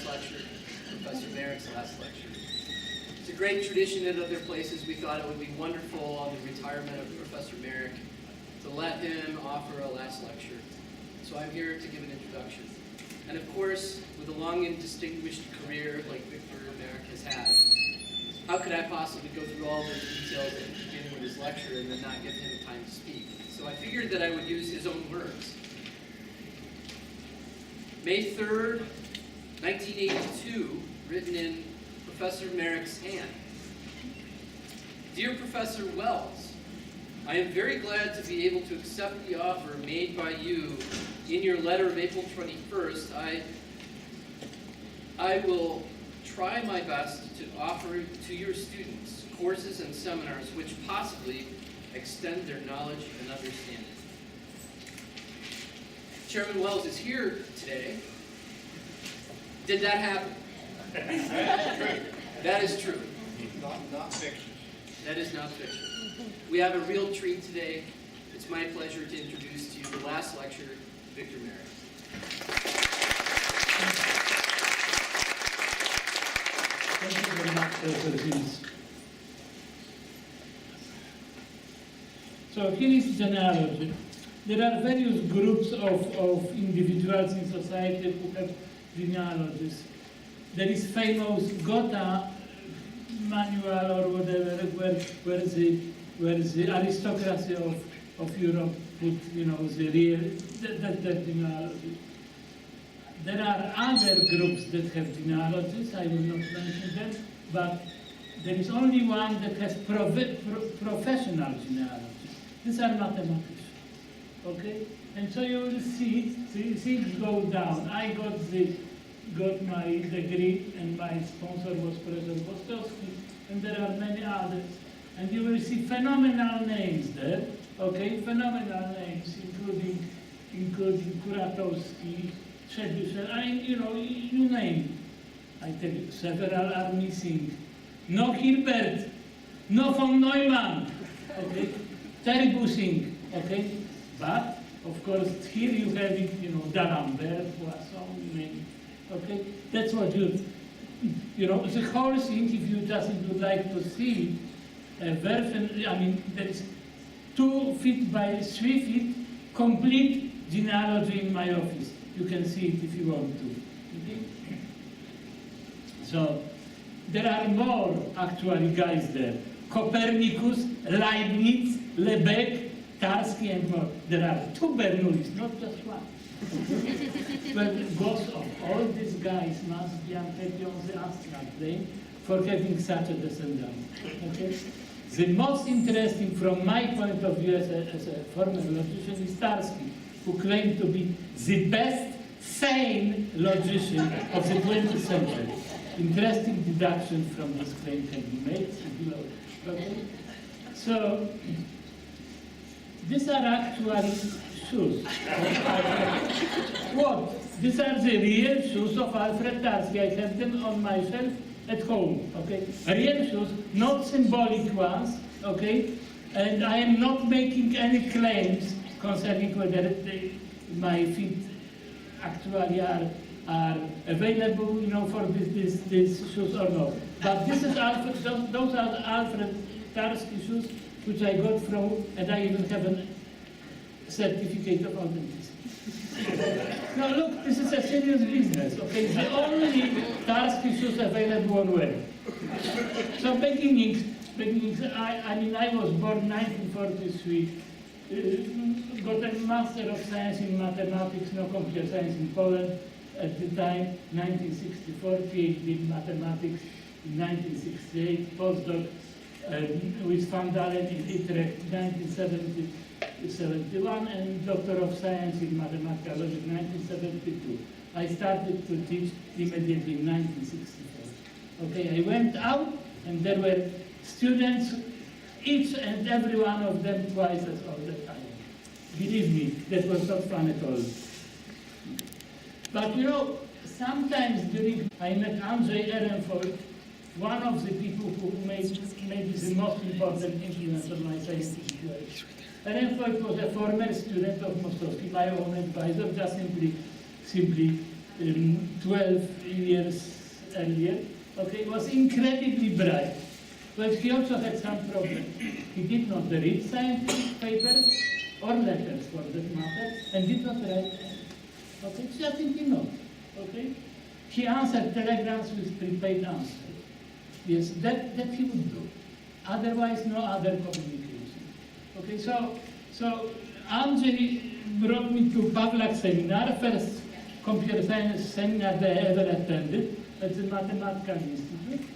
lecture, Professor Marek's last lecture. It's a great tradition at other places. We thought it would be wonderful on the retirement of Professor Marek to let him offer a last lecture. So I'm here to give an introduction. And of course, with a long and distinguished career like Victor Marek has had, how could I possibly go through all the details at the beginning of his lecture and then not give him time to speak? So I figured that I would use his own words. May 3rd, 1982, written in Professor Marek's hand. Dear Professor Wells, I am very glad to be able to accept the offer made by you in your letter of April 21st. I will try my best to offer to your students courses and seminars which possibly extend their knowledge and understanding. Chairman Wells is here today. Did that happen? That is true. Not fiction. That is not fiction. We have a real treat today. It's my pleasure to introduce to you the last lecturer, Victor Marek. Thank you very much for this. So here is the analogy. There are various groups of individuals in society who have genealogies. There is famous Gotha manual or whatever, where the aristocracy of Europe put, the real that genealogy. There are other groups that have genealogies. I will not mention them, but there is only one that has professional genealogies. These are mathematicians. Okay, and so you will see things go down. I got my degree, and my sponsor was Professor Tarski, and there are many others. And you will see phenomenal names there. Okay, phenomenal names, including Kuratowski, Trzebiszek. You name. I tell you, several are missing. No Hilbert, no von Neumann. Okay, Terbussing. Okay. But, of course, here you have it, D'Alembert, Poisson, maybe. Okay? That's what the whole thing, if you just would like to see a version, there is 2 feet by 3 feet, complete genealogy in my office. You can see it if you want to. Okay? So, there are more, actually, guys there. Copernicus, Leibniz, Lebesgue, Tarski and more. There are 2 Bernoullis, not just one. But the boss of all these guys must be unhappy on the abstract plane for having such a descendant. Okay? The most interesting from my point of view as a former logician is Tarski, who claimed to be the best sane logician of the 20th century. Interesting deduction from this claim can be made below. Okay? So, these are actually shoes. What? These are the real shoes of Alfred Tarski. I have them on my shelf at home. Okay, real shoes, not symbolic ones. Okay, and I am not making any claims concerning whether my feet actually are available, for these shoes or not. But this is Alfred. Those are Alfred Tarski shoes, which I got from, and I even have a certificate of authenticity. Now look, this is a serious business, okay? The only Tarski shoes available on web. So beginnings, I was born 1943, got a Master of Science in Mathematics, no computer science in Poland at the time, 1964, PhD in Mathematics in 1968, postdoc with Van Dalen in Utrecht, 1971, and Doctor of Science in Mathematical Logic, 1972. I started to teach immediately in 1964. Okay, I went out, and there were students, each and every one of them twice as old as I am. Believe me, that was not fun at all. But sometimes I met Andrzej Ehrenfeld, one of the people who made maybe the most important influence on my scientific life. Ehrenfeld was a former student of Mostrowski, my own advisor, just simply 12 years earlier, okay, was incredibly bright. But he also had some problem. He did not read scientific papers or letters for that matter, and did not write them. Okay, just simply not. Okay? He answered telegrams with prepaid answers. Yes, that he would do. Otherwise, no other communication. Okay, so Andrzej brought me to Pawlak seminar, first computer science seminar they ever attended at the Mathematical Institute.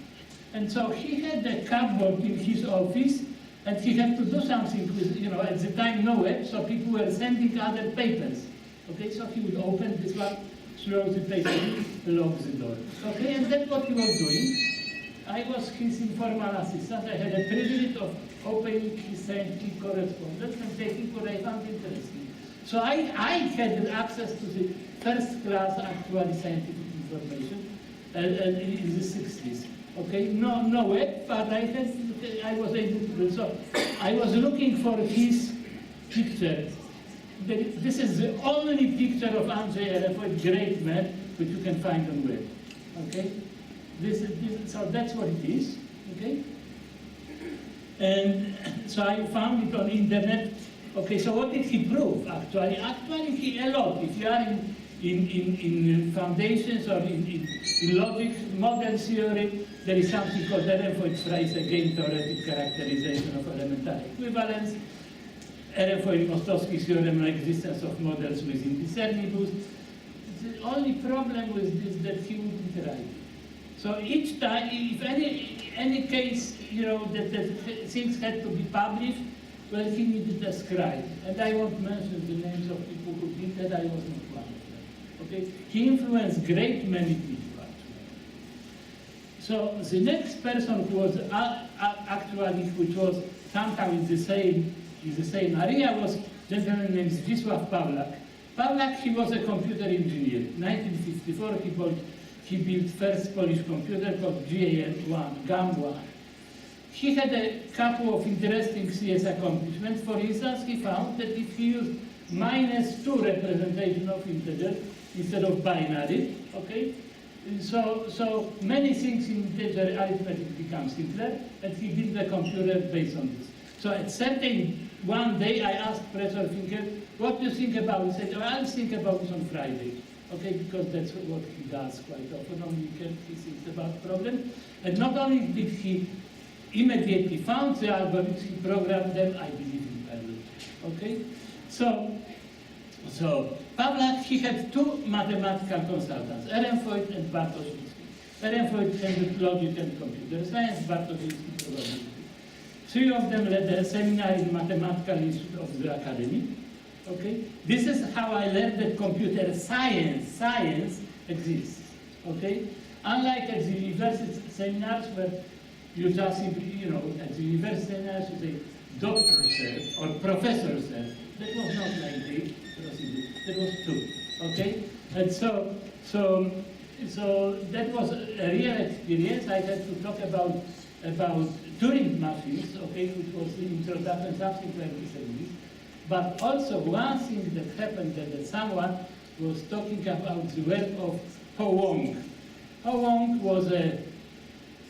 And so he had a cupboard in his office, and he had to do something with, at the time no web, so people were sending other papers. Okay, so he would open this one, throw the paper, lock the door. Okay, and that's what he was doing. I was his informal assistant. I had a privilege of opening his scientific correspondence and taking what I found interesting. So I had access to the first class actually scientific information in the 60s. Okay, no web, but I was able to do so. I was looking for his picture. This is the only picture of Andrzej, a great man, which you can find on web. Okay, so that's what it is. Okay, and so I found it on internet. Okay, so what did he prove? Actually, he a lot. If you are in foundations or in logic model theory, there is something called Ehrenfeucht-Frei's game theoretic characterization of elementary equivalence. Ehrenfeucht-Mostowski's theorem on existence of models with indiscernibles. The only problem with this is that he wouldn't write it. So each time, if any case, that things had to be published, well, he needed a scribe. And I won't mention the names of people who did that. I was not one of them. Okay? He influenced great many people, actually. So the next person who was actually, which was somehow in the same area, was a gentleman named Zdzisław Pawlak. Pawlak, he was a computer engineer. 1954, he built first Polish computer called GAM1. He had a couple of interesting CS accomplishments. For instance, he found that if he used -2 representation of integers instead of binary, okay, so many things in integer arithmetic become simpler, and he built a computer based on this. So at one day I asked Professor Finkel, what do you think about it? He said, I'll think about it on Friday. Okay, because that's what he does quite often. On weekend he thinks about problems. And not only did he immediately found the algorithms, he programmed them, I believe, in parallel. Okay? So Pawlak, he had two mathematical consultants, Ehrenfeucht and Bartoszyński. Ehrenfeucht handled logic and computer science, Bartoszyński probability. Three of them led a seminar in Mathematical Institute of the Academy. Okay? This is how I learned that computer science exists. Okay? Unlike at the university seminars where you just simply, at the university seminars you say, doctor said, or professor said. That was not like the procedure. That was two. Okay? And so that was a real experience. I had to talk about Turing machines, okay, which was the introduction, something like this. But also one thing that happened that someone was talking about the work of Ho Wong. Ho Wong was a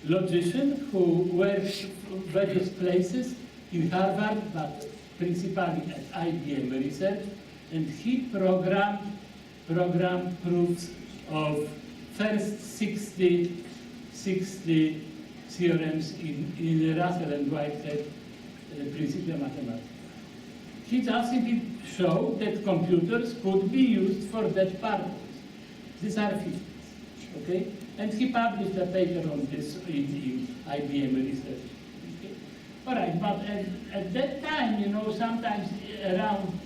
logician who worked in various places in Harvard, but principally at IBM Research, and he programmed proofs of first 60 theorems in Russell and Whitehead Principia Mathematica. He just simply showed that computers could be used for that purpose. These are 50s, okay? And he published a paper on this in IBM Research. Okay? All right, but at that time, sometimes around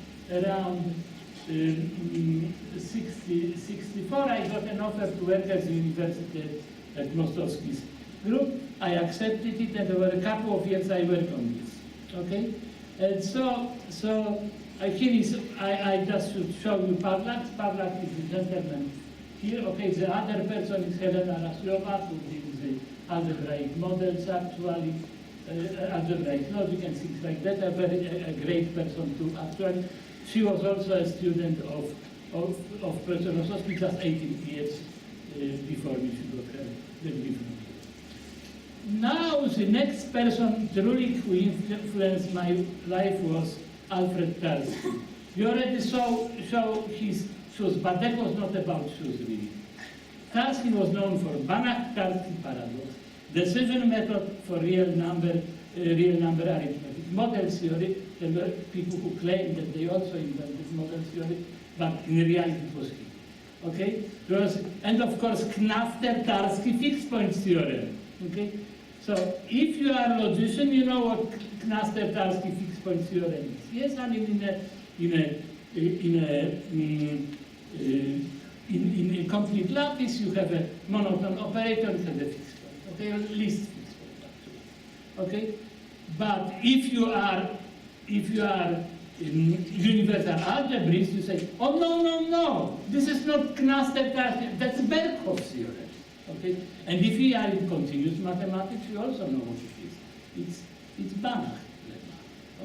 64, I got an offer to work at the university at Mostowski's group. I accepted it, and over a couple of years I worked on this. Okay, and so I just should show you Pawlak. Pawlak is the gentleman here. Okay, the other person is Helena Raslova, who did the algebraic models actually, algebraic logic and things like that. A great person too actually. She was also a student of of Professor Rosowski, just 18 years before me, she got her degree from here. Now, the next person truly who influenced my life was Alfred Tarski. You already saw his shoes, but that was not about shoes, really. Tarski was known for Banach-Tarski paradox, decision method for real number arithmetic, model theory. There were people who claimed that they also invented model theory, but in reality it was he. Okay? And of course, Knaster-Tarski fixed point theorem. Okay? So if you are a logician, you know what Knaster-Tarski fixed point theorem is. Yes, I mean in a complete lattice, you have a monotone operator, you have a fixed point. Okay, or least fixed point actually. Okay, but if you are universal algebraist, you say, oh no, this is not Knaster-Tarski, that's Berkhoff theorem. Okay, and if you are in continuous mathematics, you also know what it is. It's Banach.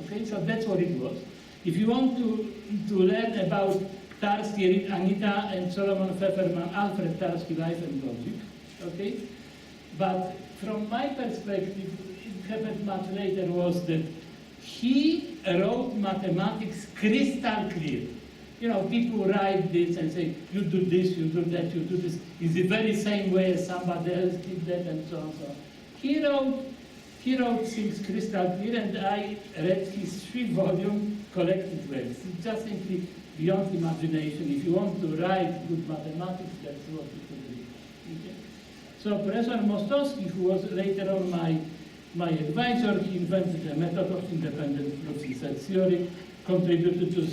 Okay, so that's what it was. If you want to learn about Tarski, read Anita and Solomon Pfefferman, Alfred Tarski, Life and Logic. Okay, but from my perspective, it happened much later, was that he wrote mathematics crystal clear. You know, people write this and say, you do this, you do that, you do this. It's the very same way as somebody else did that, and so on, so on. He wrote things crystal clear, and I read his 3-volume collected works. It's just simply beyond imagination. If you want to write good mathematics, that's what you could read. Okay? So Professor Mostowski, who was later on my advisor, he invented a method of independent proofs in set theory, contributed to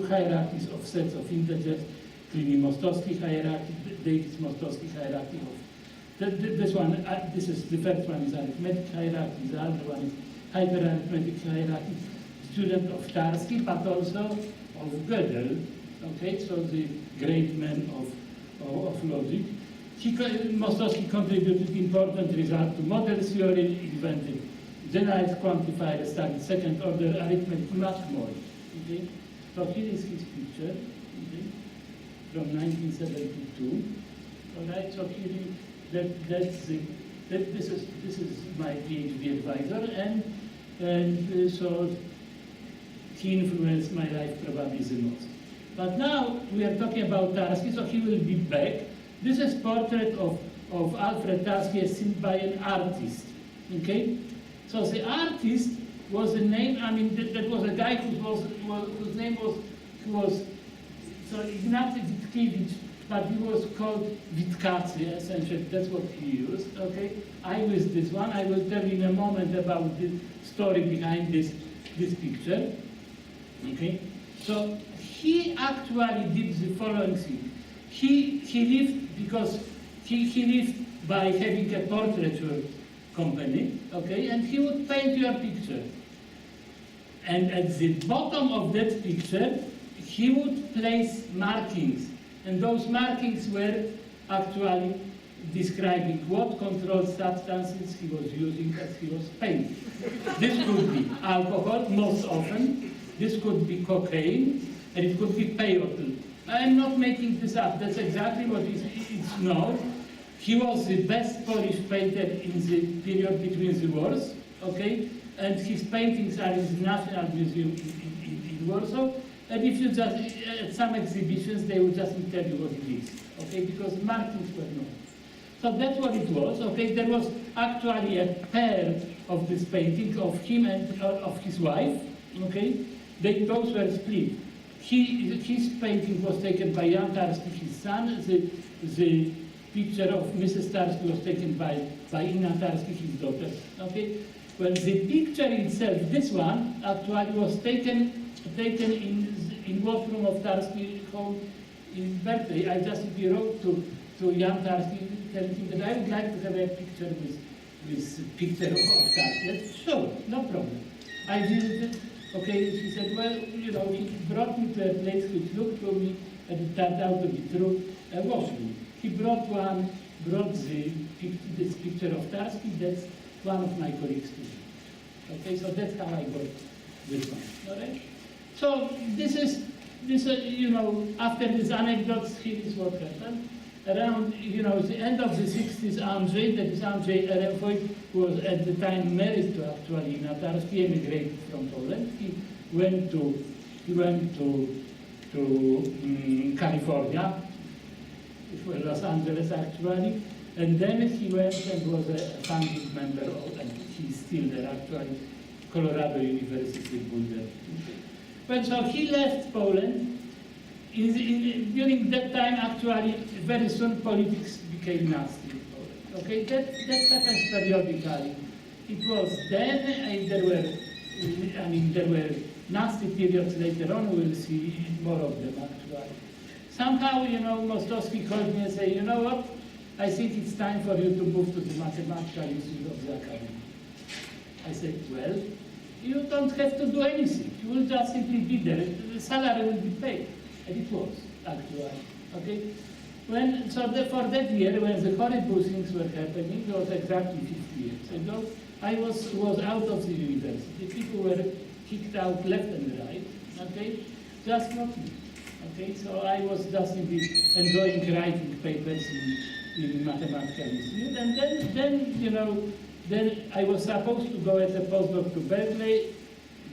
hierarchies of sets of integers, Klini-Mostowski hierarchy, Davis-Mostowski hierarchy of this is the first one is arithmetic hierarchy, the other one is hyperarithmetic hierarchy, student of Tarski, but also of Gödel, okay, so the great man of logic. Mostowski contributed important result to model theory, invented generalized quantifier, studied second order arithmetic, much more. Okay? So here is his picture, okay, from 1972. All right, so here this is my PhD advisor, and so he influenced my life probably the most. But now we are talking about Tarski, so he will be back. This is portrait of Alfred Tarski as seen by an artist. Okay, so the artist was a name. I mean, that was a guy whose name was so Ignacy Witkiewicz, but he was called Witkacy, essentially. That's what he used. Okay, I was this one. I will tell you in a moment about the story behind this picture. Okay, so he actually did the following thing. He lived because he lived by having a portraiture company, okay, and he would paint your picture. And at the bottom of that picture, he would place markings, and those markings were actually describing what controlled substances he was using as he was painting. This could be alcohol, most often. This could be cocaine, and it could be peyote. I'm not making this up. That's exactly what it's known. He was the best Polish painter in the period between the wars, okay? And his paintings are in the National Museum in Warsaw. And if you just, at some exhibitions, they will just tell you what it is, okay? Because markings were known. So that's what it was, okay? There was actually a pair of this painting of him and of his wife, okay? Those were split. His painting was taken by Jan Tarski, his son. The picture of Mrs. Tarski was taken by Inna Tarski, his daughter. Okay? Well, the picture itself, this one, actually was taken in washroom of Tarski home in birthday. I just wrote to Jan Tarski, telling him that I would like to have a picture with picture of Tarski. Sure, no problem. I visited. Okay, she said, well, you know, he brought me to a place which looked to me, and it turned out to be true, a washroom. He brought this picture of Tarski. That's one of my colleagues too. Okay, so that's how I got this one. All right. So this is this, after these anecdotes, here is what happened. Around, the end of the 60s, Andrzej, that is Andrzej Alfred, who was at the time married to actually Tarski, emigrated from Poland. He went to California, Los Angeles actually, and then he went and was a founding member of, and he's still there actually, Colorado University Boulder. Well, so he left Poland. During that time, actually, very soon politics became nasty in Poland. Okay, that happens periodically. It was then, and there were nasty periods later on. We'll see more of them actually. Somehow, Mostowski called me and said, you know what? I think it's time for you to move to the mathematical institute of the academy. I said, well, you don't have to do anything. You will just simply be there. The salary will be paid. And it was, actually. Okay? For that year, when the horrible things were happening, it was exactly 50 years ago, I was out of the university. People were kicked out left and right. Okay? Just not me. Okay? So I was just enjoying writing papers in mathematical institute. And then I was supposed to go as a postdoc to Berkeley,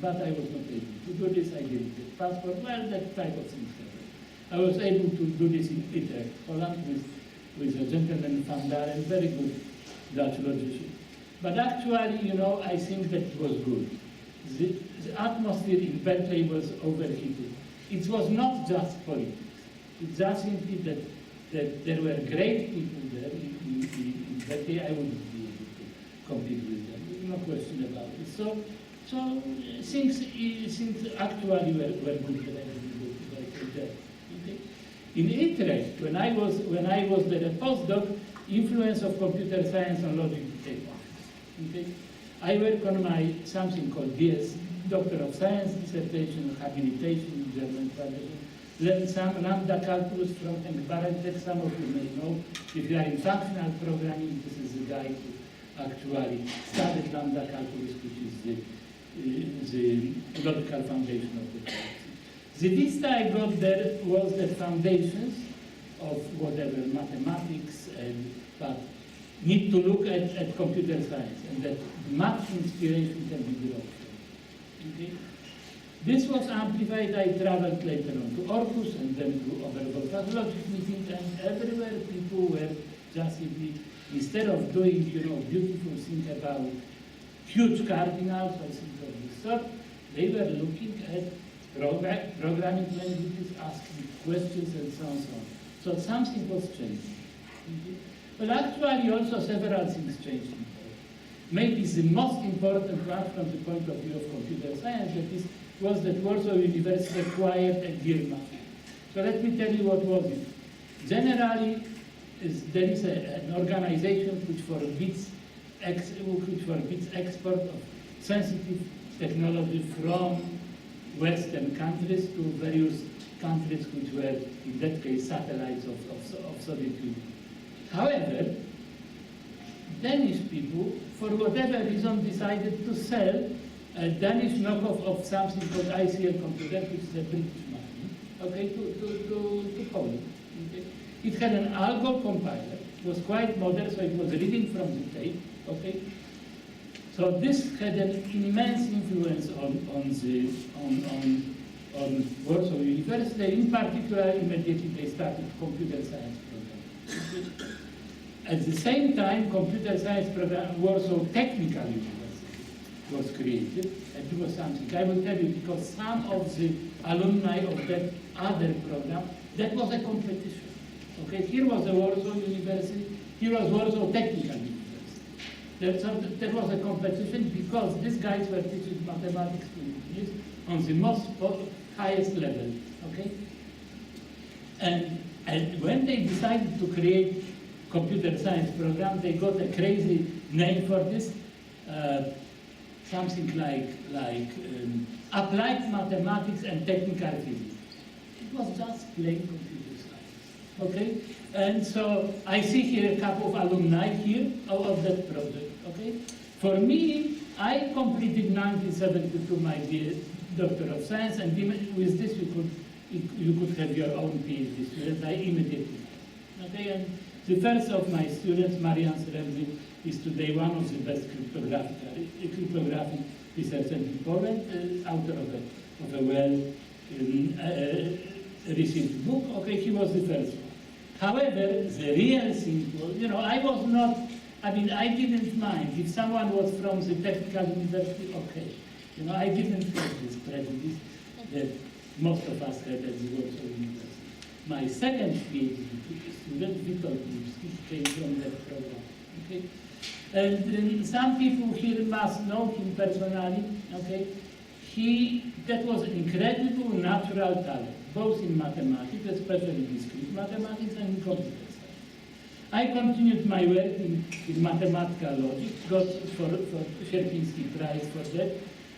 but I was not able to do this. I didn't get passport. Well, that type of things happened. I was able to do this in Utrecht, Holland, with a gentleman from there, and very good Dutch logician. But actually, I think that it was good. The atmosphere in Berkeley was overheated. It was not just politics. It's just simply that there were great people there in Berkeley. I wouldn't be able to compete with them. No question about it. So things actually were good there. Okay. In Utrecht, when I was there a postdoc, influence of computer science on logic became obvious. Okay. I work on my something called DS, Doctor of Science dissertation, habilitation in German tradition. Learned some lambda calculus from Henk Barentek. Some of you may know. If you are in functional programming, this is the guy who actually started lambda calculus, which is the logical foundation of the problem. The vista I got there was the foundations of whatever mathematics, but need to look at computer science, and that math inspiration can be derived from. Okay? This was amplified. I traveled later on to Orkus and then to overall pathologic meetings, and everywhere people were just simply, instead of doing beautiful things about huge cardinals or things of this sort, they were looking at programming languages, asking questions, and so on and so on. So something was changing. Okay? But actually also several things changed. Maybe the most important one from the point of view of computer science was that Warsaw University acquired a GIRMA. So let me tell you what was it. Generally, there is an organization which forbids export of sensitive technology from Western countries to various countries which were, in that case, satellites of Soviet Union. However, Danish people, for whatever reason, decided to sell a Danish knockoff of something called UKY-Computer, which is a British machine, okay, to Poland. Okay. It had an algo compiler, it was quite modern, so it was reading from the tape, okay. So this had an immense influence on Warsaw University. In particular, immediately they started computer science program. At the same time, computer science program Warsaw Technical University was created, and it was something I will tell you, because some of the alumni of that other program, that was a competition. Okay, here was the Warsaw University, here was Warsaw Technical University. There was a competition because these guys were teaching mathematics to engineers on the most highest level, okay? And when they decided to create computer science program, they got a crazy name for this, something like applied mathematics and technical physics. It was just plain computer science, okay? And so I see here a couple of alumni here of that project, okay? For me, I completed 1972 my Doctor of Science, and with this you could have your own PhD students. I immediately. Okay, and the first of my students, Marian Srebrny, is today one of the best cryptographic researchers in Poland, author of a well-received book. Okay, he was the first one. However, the real thing was, I was not, I didn't mind. If someone was from the technical university, okay. I didn't have this prejudice that most of us had at the Warsaw University. My second PhD student, Witold Lipski, came from that program. Okay? And some people here must know him personally. Okay? That was incredible natural talent, both in mathematics, especially discrete mathematics, and in computer science. I continued my work in mathematical logic, got for Sierpiński Prize for that.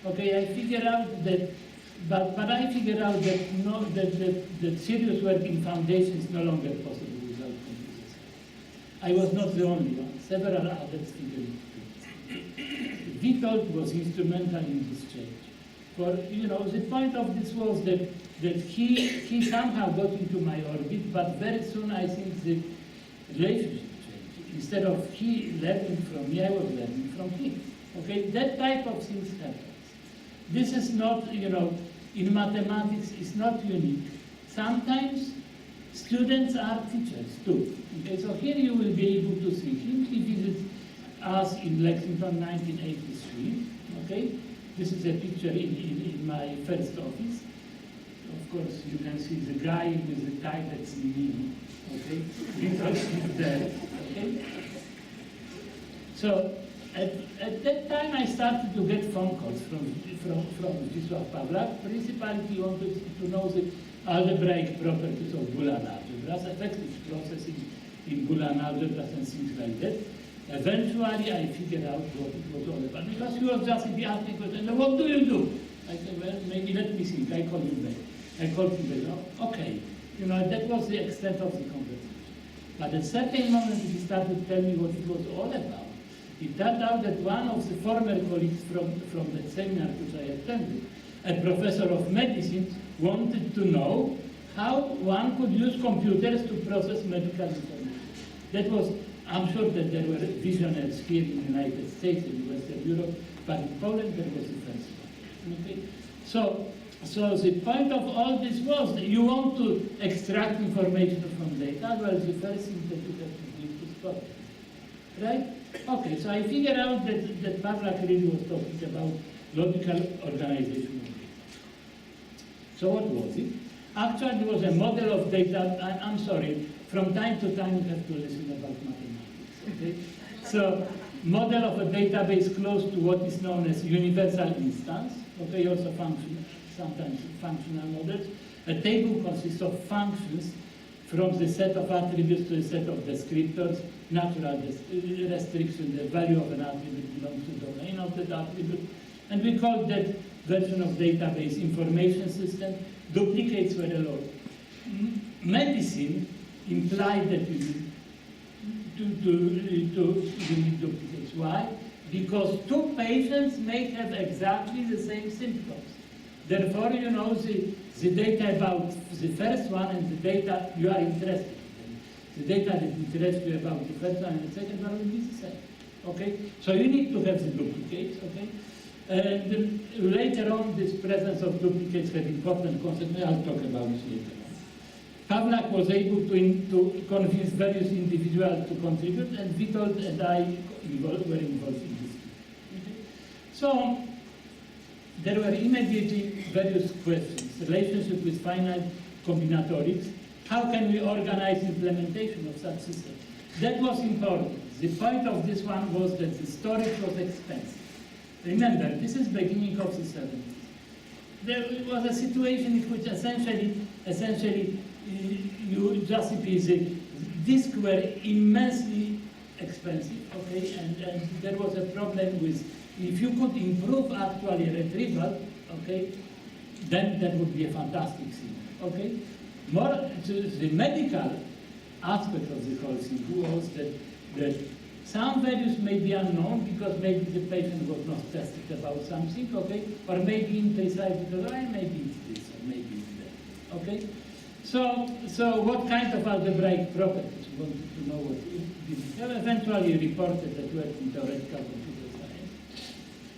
Okay, I figured out that, but I figured out that that serious work in foundation is no longer possible without computer science. I was not the only one. Several others figured it out. Witold was instrumental in this change. For the point of this was that he somehow got into my orbit, but very soon I think the relationship changed. Instead of he learning from me, I was learning from him. Okay, that type of things happens. This is not, in mathematics, it's not unique. Sometimes students are teachers too. Okay, so here you will be able to see him. He visits us in Lexington, 1983. Okay, this is a picture in my first office. Of course, you can see the guy with the tie that's in me. Okay, because he's there. Okay, so. At that time, I started to get phone calls from Zdzisław Pawlak. Principally, he wanted to know the algebraic properties of Boolean algebras, effective processing in Boolean algebras and things like that. Eventually, I figured out what it was all about. Because he was just asking questions, what do you do? I said, well, maybe let me think. I call you back. I called him back. Oh, okay. That was the extent of the conversation. But at a certain moment, he started to tell me what it was all about. It turned out that one of the former colleagues from that seminar which I attended, a professor of medicine, wanted to know how one could use computers to process medical information. That was, I'm sure that there were visionaries here in the United States and Western Europe, but in Poland there was the first one. Okay? So the point of all this was that you want to extract information from data, well, the first thing that you have to do is store it. Right? Okay, so I figured out that Pawlak really was talking about logical organization of data. So what was it? Actually, it was a model of data. I'm sorry, from time to time you have to listen about mathematics. Okay? So, model of a database close to what is known as universal instance. Okay, also sometimes functional models. A table consists of functions from the set of attributes to a set of descriptors, natural restriction, the value of an attribute belongs to the domain of that attribute. And we call that version of database information system. Duplicates were allowed. Medicine implied that you need duplicates. Why? Because two patients may have exactly the same symptoms. Therefore, the data about the first one and the data you are interested in. The data that interests you about the first one and the second one will be the same. Okay? So you need to have the duplicates, okay? And later on, this presence of duplicates had important consequences. I'll talk about it later on. Pawlak was able to convince various individuals to contribute, and Witold and I were involved in this. Okay? So, there were immediately various questions. Relationship with finite combinatorics. How can we organize implementation of such systems? That was important. The point of this one was that the storage was expensive. Remember, this is beginning of the 70s. There was a situation in which essentially the disks were immensely expensive, okay, and there was a problem with, if you could improve actually retrieval, okay, then that would be a fantastic thing, okay. More to the medical aspect of the whole thing was that some values may be unknown because maybe the patient was not tested about something, okay, or maybe imprecise because maybe it's this or maybe it's that, Okay? So what kind of algebraic properties? We wanted to know what we have eventually reported that work in theoretical computer science.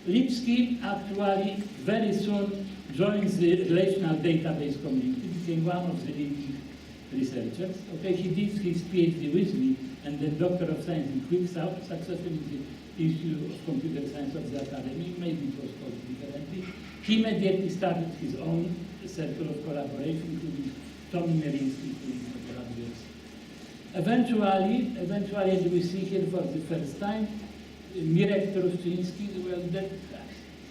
Lipsky actually very soon joins the relational database community, became one of the leading researchers. Okay, he did his PhD with me, and then Doctor of Science in quick succession in the issue of computer science of the academy. Maybe it was called differently. He immediately started his own circle of collaboration, including Tommy Merinsky, including several others. Eventually, as we see here for the first time, Marek Truszczyński, well, that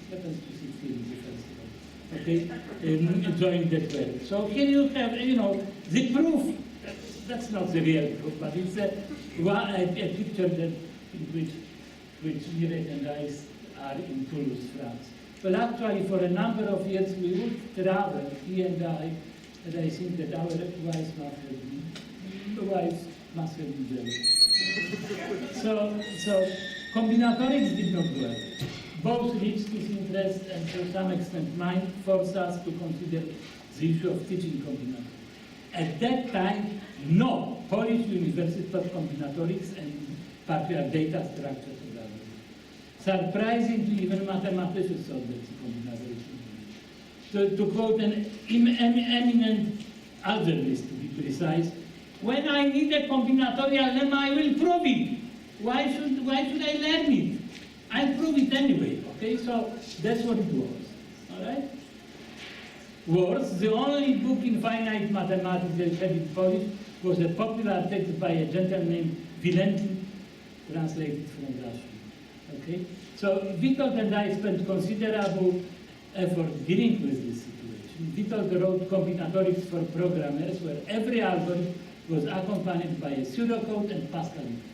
happens to sit here in the first row, okay, joined that work. So here you have, the proof. That's not the real proof, but it's a picture that in which Marek and I are in Toulouse, France. Well, actually, for a number of years, we would travel, he and I think that our wives must have been jealous. So combinatorics did not work. Both Lipsky's interest and to some extent mine forced us to consider the issue of teaching combinatorics. At that time, no Polish university taught combinatorics and particular data structures of algorithms. Surprisingly, even mathematicians thought that combinatorics would be. To quote an eminent algebraist, to be precise, when I need a combinatorial lemma, I will prove it. Why should I learn it? I'll prove it anyway. Okay, so that's what it was. All right. Worse, the only book in finite mathematics that had in Polish was a popular text by a gentleman named Wilenty, translated from Russian. Okay, so Witold and I spent considerable effort dealing with this situation. Witold wrote combinatorics for programmers, where every algorithm was accompanied by a pseudocode and Pascal implementation.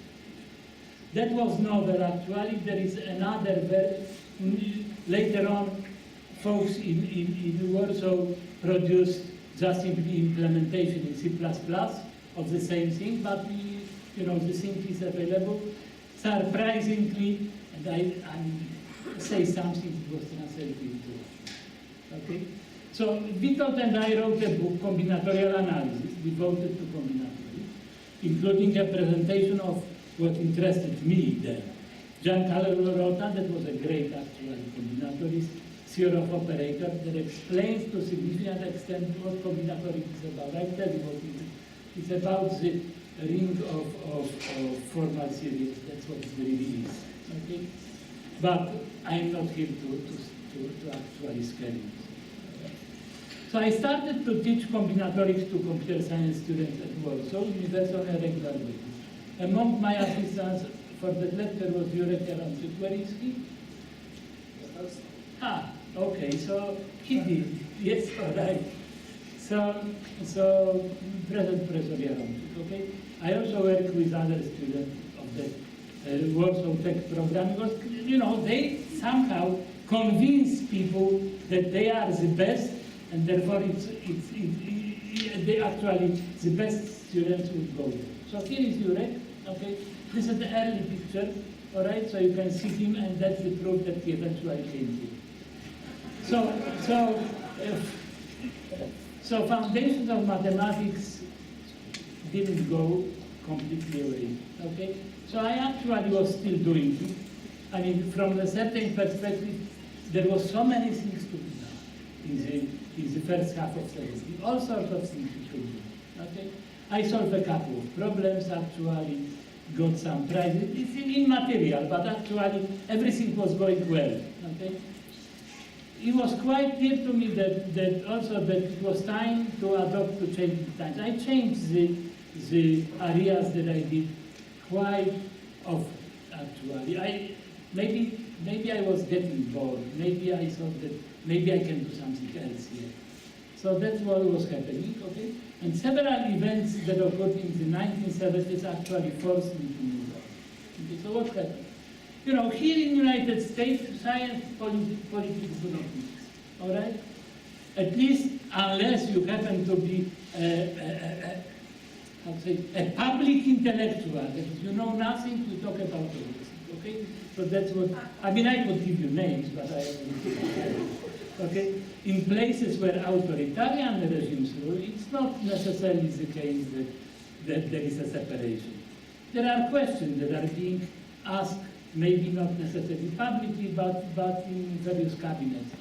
That was novel, actually. There is another later on. Folks in Warsaw produced just simply implementation in C++ of the same thing, but the thing is available. Surprisingly, and I say something, it was translated into Russian. Okay? So Witold and I wrote a book, Combinatorial Analysis, devoted to combinatorics, including a presentation of what interested me then. Giancarlo Rota, that was a great actual combinatorist, theory of operators, that explains to a significant extent what combinatorics is about. I tell you what it is. It's about the ring of formal series. That's what it really is. Okay? But I'm not here to actually scare you. So I started to teach combinatorics to computer science students at Warsaw University on a regular basis. Among my assistants for that lecture was Jurek Jaromczyk-Weryński. Okay, so he did. Yes, all right. So present Professor Jaromczyk, okay? I also work with other students of the Warsaw Tech program because, they somehow convince people that they are the best, and therefore they actually, the best students would go there. So here is Jurek, okay? This is the early picture, all right? So you can see him, and that's the proof that he eventually came here. So foundations of mathematics didn't go completely away, okay? So I actually was still doing it. I mean, from a certain perspective, there was so many things to be done in the first half of the year. All sorts of things we could do, okay? I solved a couple of problems, actually, got some prizes. It's immaterial, but actually everything was going well, okay? It was quite clear to me that it was time to adopt to changing times. I changed the areas that I did quite often, actually. Maybe I was getting bored. Maybe I thought that maybe I can do something else here. So that's what was happening, okay? And several events that occurred in the 1970s actually forced me to move on. Okay, so what happened? Here in the United States, science, politics do not mix, all right? At least unless you happen to be a public intellectual, that you know nothing, you talk about everything, okay? So that's what, I could give you names, but I Okay? In places where authoritarian regimes rule, it's not necessarily the case that there is a separation. There are questions that are being asked, maybe not necessarily publicly, but in various cabinets.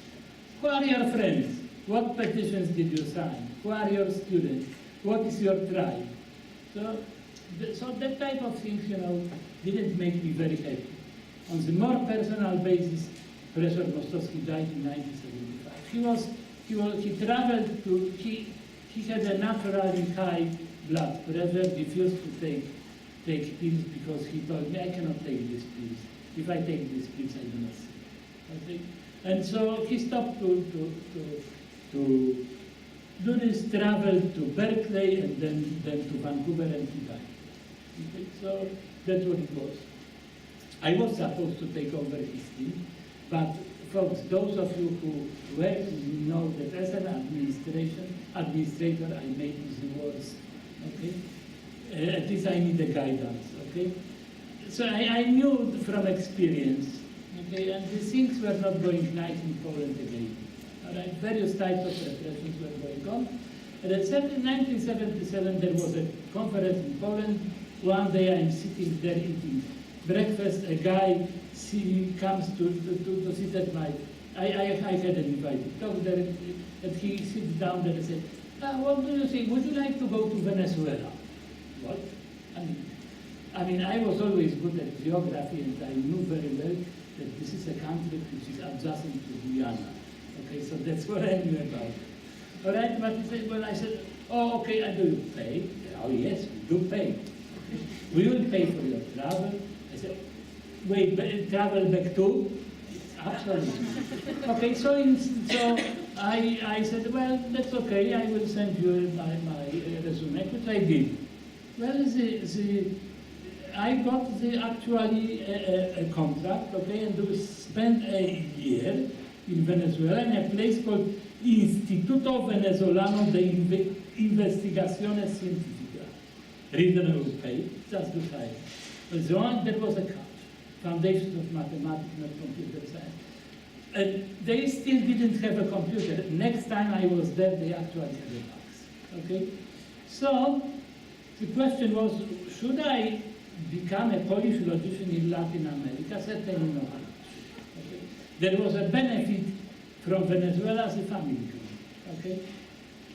Who are your friends? What petitions did you sign? Who are your students? What is your tribe? So that type of things, didn't make me very happy. On the more personal basis, Professor Mostowski died in 1975. He traveled to, he had a naturally high blood pressure, refused to take pills because he told me, I cannot take these pills. If I take these pills, I do not sleep. Okay? And so he stopped to do this travel to Berkeley and then to Vancouver, and he died. Okay? So that's what it was. I was supposed to take over his team, but folks, those of you who work know that as an administrator, I made the worst. Okay? At least I need the guidance. Okay? So I knew from experience. Okay? And these things were not going nice in Poland again. All right? Various types of repressions were going on. And in 1977, there was a conference in Poland. One day I'm sitting there eating breakfast. A guy comes to sit at my. I had an invite. Talk there, and he sits down there and says, "What do you think? Would you like to go to Venezuela?" What? I mean, I was always good at geography, and I knew very well that this is a country which is adjacent to Guyana. Okay, so that's what I knew about. All right, but well, I said, "Oh, okay, and do you pay?" "Oh, yes, we do pay. We will pay for your travel." I said, "Wait, travel back too?" "Absolutely." Okay, so I said, "Well, that's okay. I will send you my resume," which I did. Well, I got actually a contract, okay, and we spent a year in Venezuela in a place called Instituto Venezolano de Investigaciones Científicas. Reasonable pay, just the same. But there was a catch. Foundation of Mathematics, not computer science. And they still didn't have a computer. Next time I was there, they actually had a fax. Okay? So, the question was, should I become a Polish logician in Latin America? Certainly not. Okay? There was a benefit from Venezuela as a family. Okay?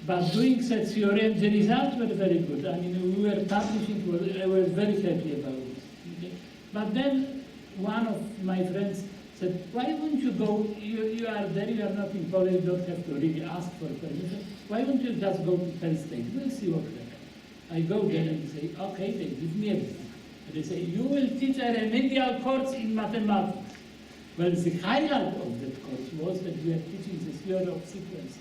But doing such theory, the results were very good. I mean, we were publishing, I was very happy about this. Okay? But then one of my friends said, "Why won't you go, you are there, you are not in Poland, you don't have to really ask for permission. Why won't you just go to Penn State? We'll see what happens." I go there and say, "Okay," they give me a book. And they say, "You will teach a remedial course in mathematics." Well, the highlight of that course was that we are teaching the theory of sequences.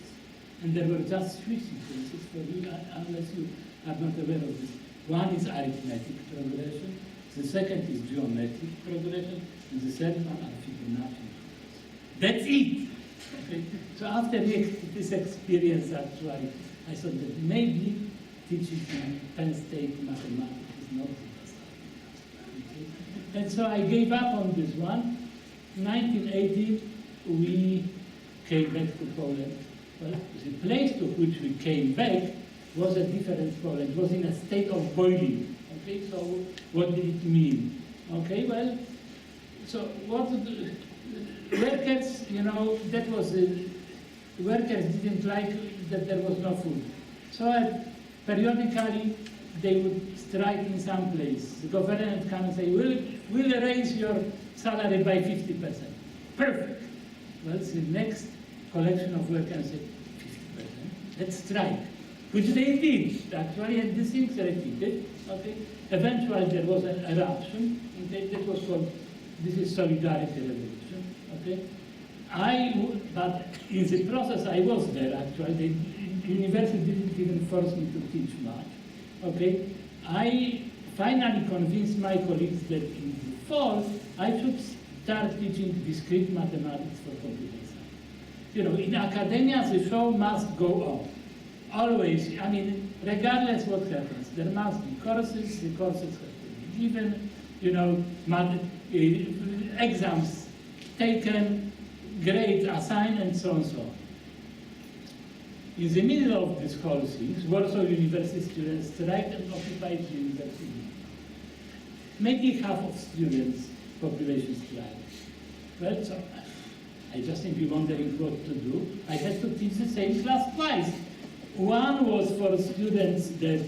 And there were just three sequences for you, unless you are not aware of this. One is arithmetic progression, the second is geometric progression, and the third one are Fibonacci progression. That's it! Okay? So after this experience, actually, I thought that maybe teaching in Penn State mathematics is not the best idea. Okay? And so I gave up on this one. In 1980, we came back to Poland. Well, the place to which we came back was a different Poland. It was in a state of boiling. Okay, so what did it mean? Okay, well, so what the workers, that was workers didn't like that there was no food. So periodically they would strike in some place. The government comes and say, we'll raise your salary by 50%. Perfect. Well, the next collection of workers said, 50%, let's strike. Which they did, actually, and these things repeated. Okay? Eventually there was an eruption, okay? That was called, this is Solidarity Revolution. Okay? But in the process I was there, actually. The university didn't even force me to teach much. Okay? I finally convinced my colleagues that in the fall I should start teaching discrete mathematics for computer science. In academia the show must go on. Always, I mean, regardless what happens, there must be courses, the courses have to be given, exams taken, grades assigned and so on and so on. In the middle of this whole thing, Warsaw University students strike and occupy the university. Maybe half of students' population strike. Well, so I just simply wondering what to do. I had to teach the same class twice. One was for students that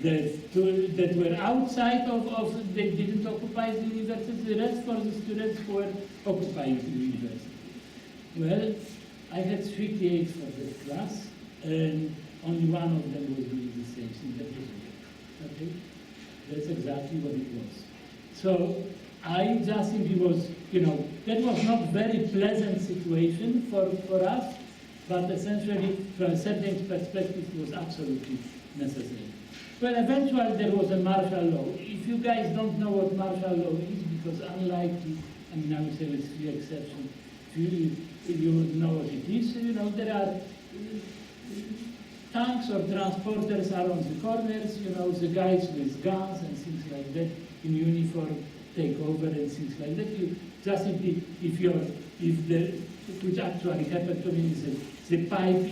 were outside of they didn't occupy the university, the rest for the students who were occupying the university. Well, I had 38 for that class, and only one of them was doing the same thing. That was me. Okay? That's exactly what it was. So I just simply was, that was not very pleasant situation for us, but essentially, from a certain perspective, it was absolutely necessary. Well, eventually there was a martial law. If you guys don't know what martial law is, because unlike, I would say with few exceptions, you would know what it is. There are tanks or transporters are on the corners, the guys with guns and things like that in uniform take over and things like that. You just simply, which actually happened to me, is the pipe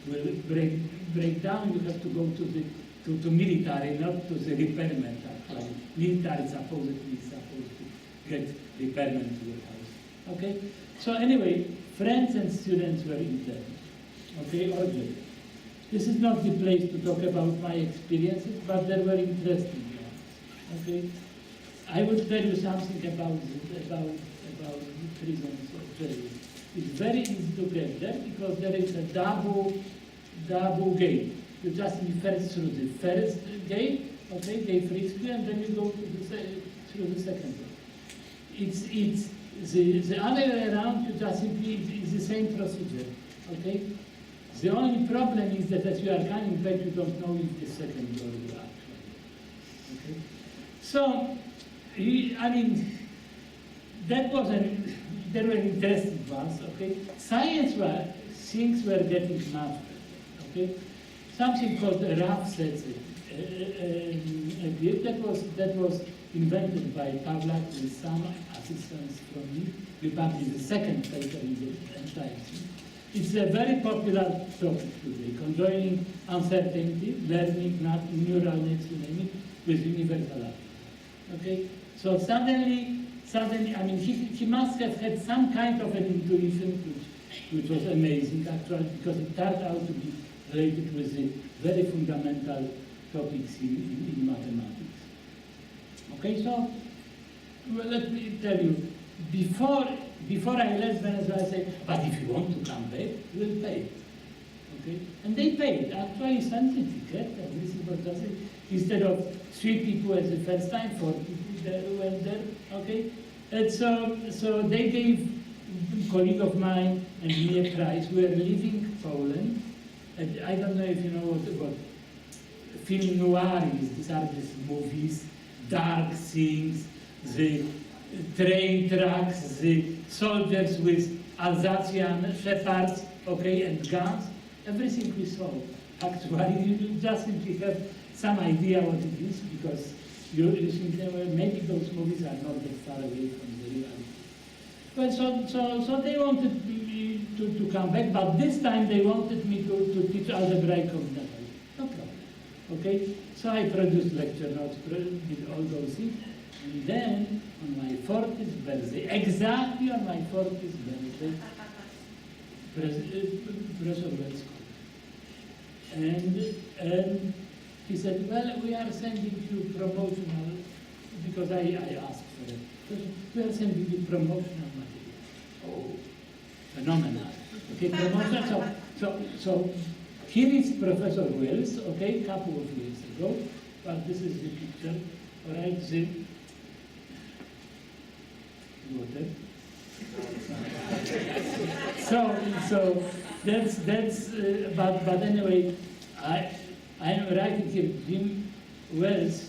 will break down, you have to go to military, not to the repairman actually. Military supposedly is supposed to get repairman to your house. Okay? So anyway, friends and students were interned. Okay, or jail. This is not the place to talk about my experiences, but they were interesting ones. Okay? I will tell you something about prisons or jails. It's very easy to get there because there is a double gate. You just first through the first gate, okay, they frisk you, and then you go through the second gate. It's the other way around. You just simply it's the same procedure, okay. The only problem is that as you are coming back, you don't know if the second door will actually. Okay, so that was there were interesting ones. Okay, things were getting much better. Okay. Something called a rough sets that was invented by Pawlak with some assistance from me. We published the second paper in the entire thing. It's a very popular topic today, conjoining uncertainty, learning, neural nets, you name it, with universal algebra. Okay? So suddenly, he must have had some kind of an intuition which was amazing actually, because it turned out to be related with the very fundamental topics in mathematics. Okay, so let me tell you, before I left Venezuela, I said, but if you want to come back, we'll pay. Okay, and they paid. Actually, sent the ticket, and this was just it. Instead of 3 people as the first time, 4 people went there. Okay, and so they gave a colleague of mine and me a prize. We were leaving Poland. And I don't know if you know what film noir is. These are these movies, dark scenes, the train tracks, the soldiers with Alsatian shepherds, okay, and guns. Everything we saw. Actually, you just simply have some idea what it is because you think maybe those movies are not that far away from the reality. Well, so they wanted me to come back, but this time they wanted me to teach algebraic combinatorics. No problem. Okay? So I produced lecture notes, did all those things, and then on my 40th birthday, exactly on my 40th birthday, Professor Wells called. And he said, well, we are sending you promotional, because I asked for it. We are sending you promotional material. Oh, phenomenal. Okay, promotional. So here is Professor Wells, okay, a couple of years ago, but this is the picture, all right, the water. So that's but anyway, I am writing here Jim Wells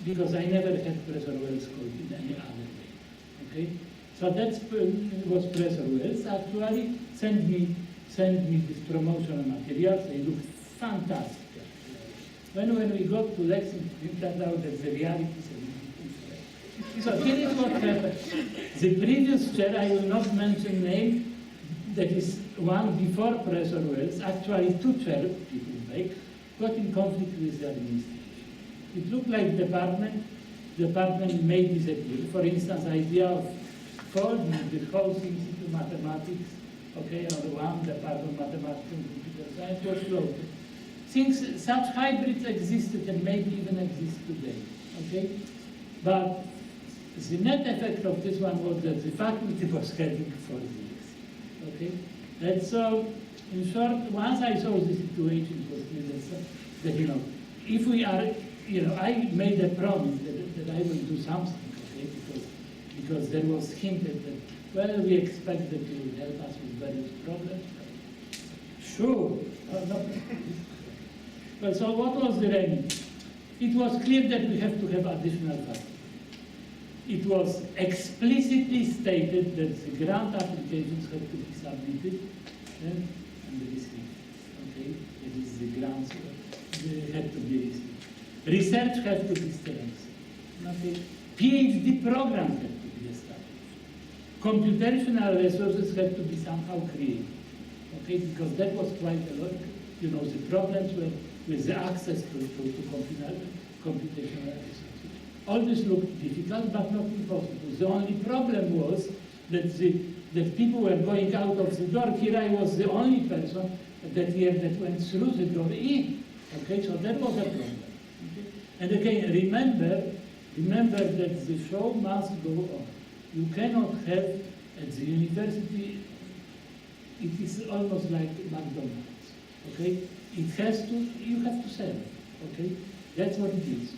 because I never had Professor Wells called in any other way. Okay, so that's was Professor Wells actually sent me this promotional materials. They look fantastic. When we got to Lexington, it turned out that the reality is a little different. So here is what happened. The previous chair, I will not mention name, that is one before Professor Wells, actually two chair people back, got in conflict with the administration. It looked like department may disappear. For instance, idea of folding the whole thing into mathematics, okay, or one department, mathematics and computer science was floated. Things, such hybrids existed and maybe even exist today, okay? But the net effect of this one was that the faculty was heading for this, okay? And so, in short, once I saw the situation, it was clear that, you know, if we are, you know, I made a promise that I will do something, okay? Because there was hinted that, well, we expect that you will help us with various problems. Sure. No. Well, so what was the remedy? It was clear that we have to have additional faculty. It was explicitly stated that the grant applications had to be submitted and received. Okay, that is the grants had to be received. Research had to be strengthened. Okay, PhD programs had to be established. Computational resources had to be somehow created. Okay, because that was quite a lot. You know, the problems were with the access to computational resources. All this looked difficult, but not impossible. The only problem was that people were going out of the door. Here I was the only person that year that went through the door in. Okay, so that was a problem. Okay? And again, remember that the show must go on. You cannot have at the university, it is almost like McDonald's. Okay? It has to, you have to sell. Okay? That's what it is.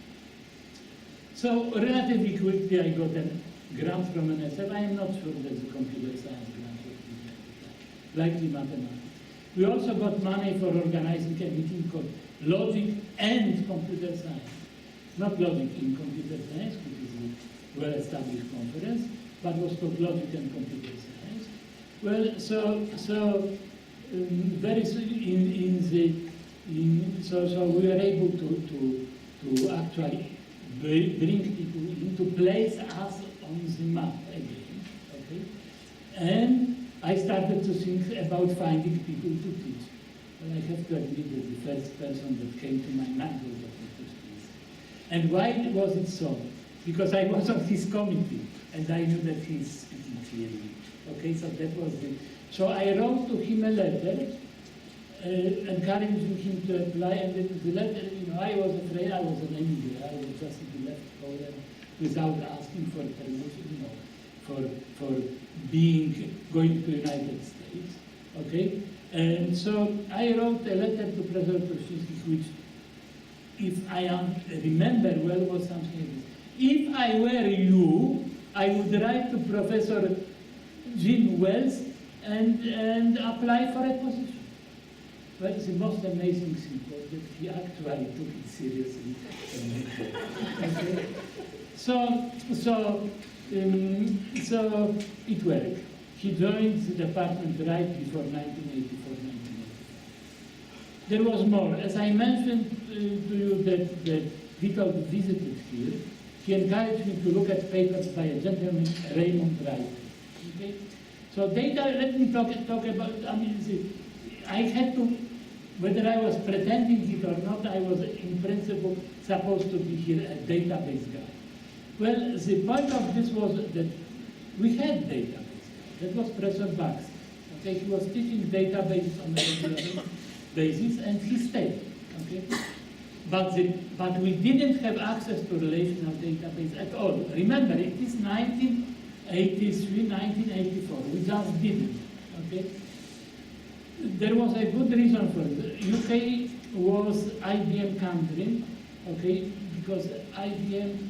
So relatively quickly I got a grant from NSF. I am not sure that the computer science grant was given, likely mathematics. We also got money for organizing a meeting called Logic and Computer Science. Not Logic in Computer Science, which is a well-established conference, but was called Logic and Computer Science. Well, so very soon so we were able to actually bring people in to place us on the map again, okay? And I started to think about finding people to teach. Well, I have to admit that the first person that came to my mind was Dr. Tarski. And why was it so? Because I was on his committee, and I knew that he's speaking clearly. Okay, so that was it. So I wrote to him a letter, encouraging him to apply, and the letter, you know, I was afraid I was an immigrant. I was just left Poland without asking for permission, you know, for going to the United States. Okay, and so I wrote a letter to Professor Tarski, which, if I remember well, was something like this. If I were you, I would write to Professor Jim Wells and apply for a position. Well, the most amazing thing was that he actually took it seriously. Okay. So it worked. He joined the department right before 1984-1985. There was more. As I mentioned to you that Witold visited here, he encouraged me to look at papers by a gentleman, Raymond Wright. Okay? So data, let me talk about, I mean, I had to, whether I was pretending it or not, I was in principle supposed to be here a database guy. Well, the point of this was that we had database guy. That was Professor Baxter. Okay, he was teaching databases on a regular basis, and he stayed. Okay, but we didn't have access to relational database at all. Remember, it is 1983, 1984. We just didn't. Okay. There was a good reason for it. UK was IBM country, okay, because IBM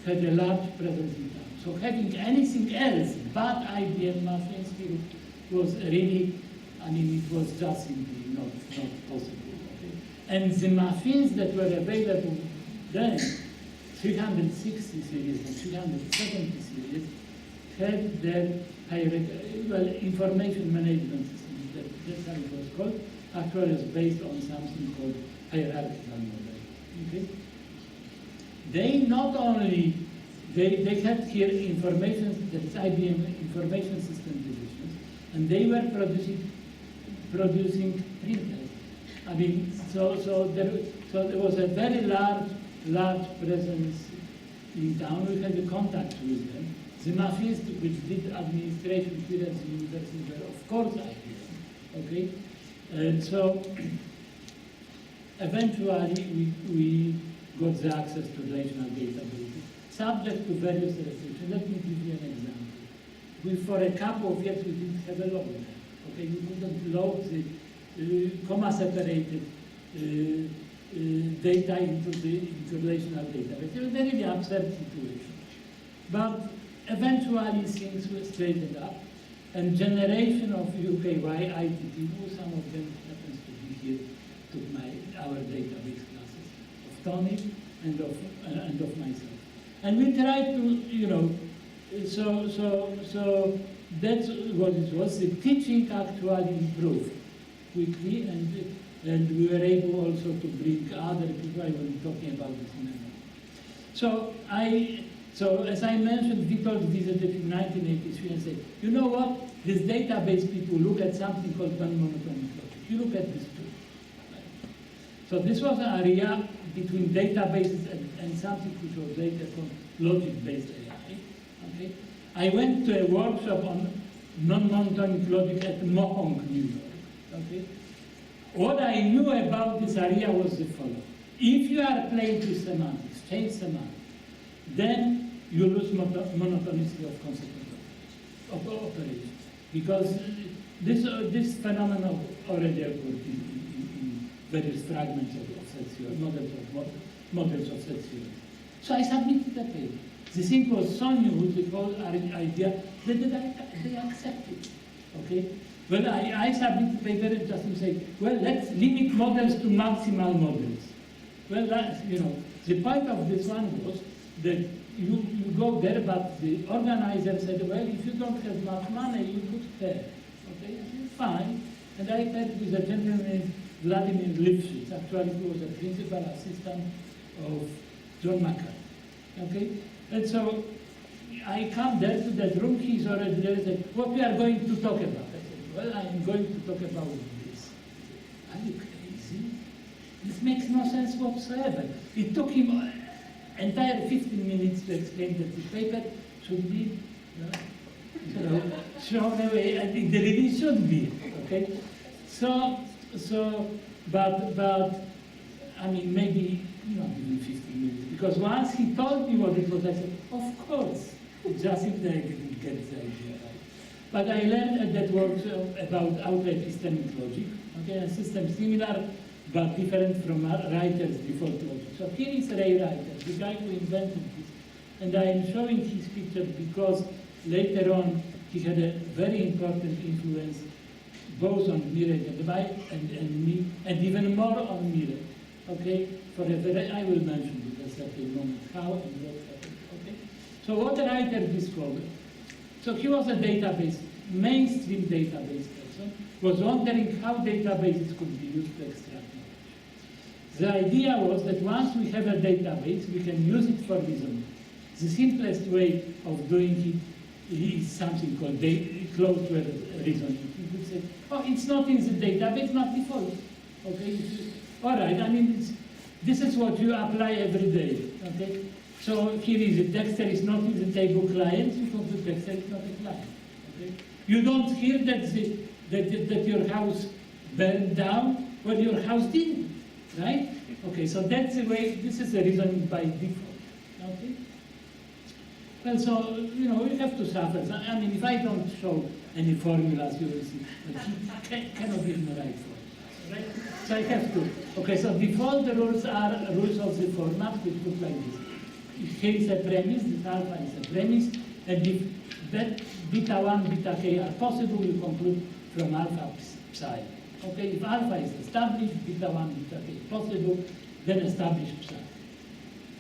had a large presence in town. So having anything else but IBM machines here was really, I mean, it was just simply not possible. Okay? And the machines that were available then, 360 series and 370 series, had their information management system. That's how it was called. Actually, it's based on something called hierarchical model. Okay? They not only they had here information, that is IBM Information System Divisions, and they were producing printers. I mean, so there was a very large presence in town. We had a contact with them. The machines which did administration here at the university were, of course, IBM. Okay, and so eventually we got the access to relational databases, subject to various restrictions. Let me give you an example. For a couple of years, we didn't have a loader. Okay, we couldn't load the comma-separated data into relational database. It was a really absurd situation. But eventually things were straightened up, and generation of UKY-IT people, some of them happens to be here, took our database classes, of Tony and of myself. And we tried to, so that's what it was. The teaching actually improved quickly, and we were able also to bring other people. I will be talking about this in a moment. So as I mentioned, Witold visited in 1983 and said, you know what? These database people look at something called non-monotonic logic. You look at this too. So this was an area between databases and something which was later called logic-based AI. Okay? I went to a workshop on non-monotonic logic at Mohonk, New York. Okay? What I knew about this area was the following. If you are playing with semantics, change semantics, then you lose monotonicity of concept of operation. Because this phenomenon already occurred in various fragments of set theory, models of set theory. So I submitted a paper. The thing was so new, the whole idea, that they accepted. Okay? Well, I submitted the paper just to say, well, let's limit models to maximal models. Well, the point of this one was that you go there, but the organizer said, well, if you don't have much money, you could pay. Okay, I said, fine. And I met with a gentleman named Vladimir Lifshitz. Actually, he was a principal assistant of John Mackay. Okay, and so I come there to that room, he's already there, and said, what we are going to talk about? I said, well, I'm going to talk about this. Are you crazy? This makes no sense whatsoever. It took him entire 15 minutes to explain that the paper should be thrown away, and it really should be. Okay, but I mean, maybe not even 15 minutes, because once he told me what it was, I said, of course, just if I didn't get the idea right. But I learned at that workshop about outright epistemic logic, okay, a system similar but different from Reiter's default logic. So here is Ray Reiter, the guy who invented this, and I am showing his picture because later on he had a very important influence both on Marek and me, and even more on Marek. Okay, I will mention it at a certain moment, how and what happened. Okay, so what Reiter discovered. So he was a mainstream database person, was wondering how databases could be used to extract knowledge. The idea was that once we have a database, we can use it for reasoning. The simplest way of doing it is something called closed-word reasoning. You could say, oh, it's not in the database, not default. Okay, all right, I mean, this is what you apply every day. Okay, so here is it, Dexter is not in the table client, you conclude Dexter is not a client. Okay, you don't hear that your house burned down, well, your house didn't, right? Okay, so that's the way, this is the reasoning by default. Okay. Well, so, you have to suffer. I mean, if I don't show any formulas, you will see that he cannot give the right formulas, right? So I have to. Okay, so default rules are rules of the format, which look like this. If K is a premise, this alpha is a premise, and if that beta 1, beta k are possible, you conclude from alpha psi. Okay, if alpha is established, beta 1, beta k possible, then establish psi.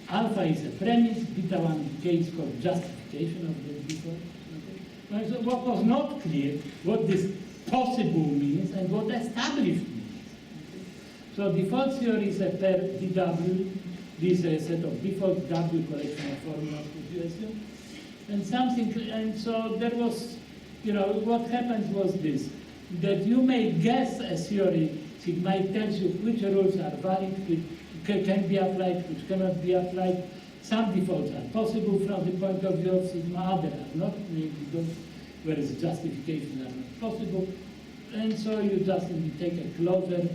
Alpha is a premise, beta 1 k is called justification of the default. Okay? So what was not clear, what this possible means and what established means. Okay? So default theory is a pair DW, this set of default W collection of formulas, which you assume, and so there was, what happens was this, that you may guess a theory, sigma, it tells you which rules are valid, which can be applied, which cannot be applied. Some defaults are possible from the point of view of sigma, others are not, maybe those where the justifications are not possible. And so you just simply take a closure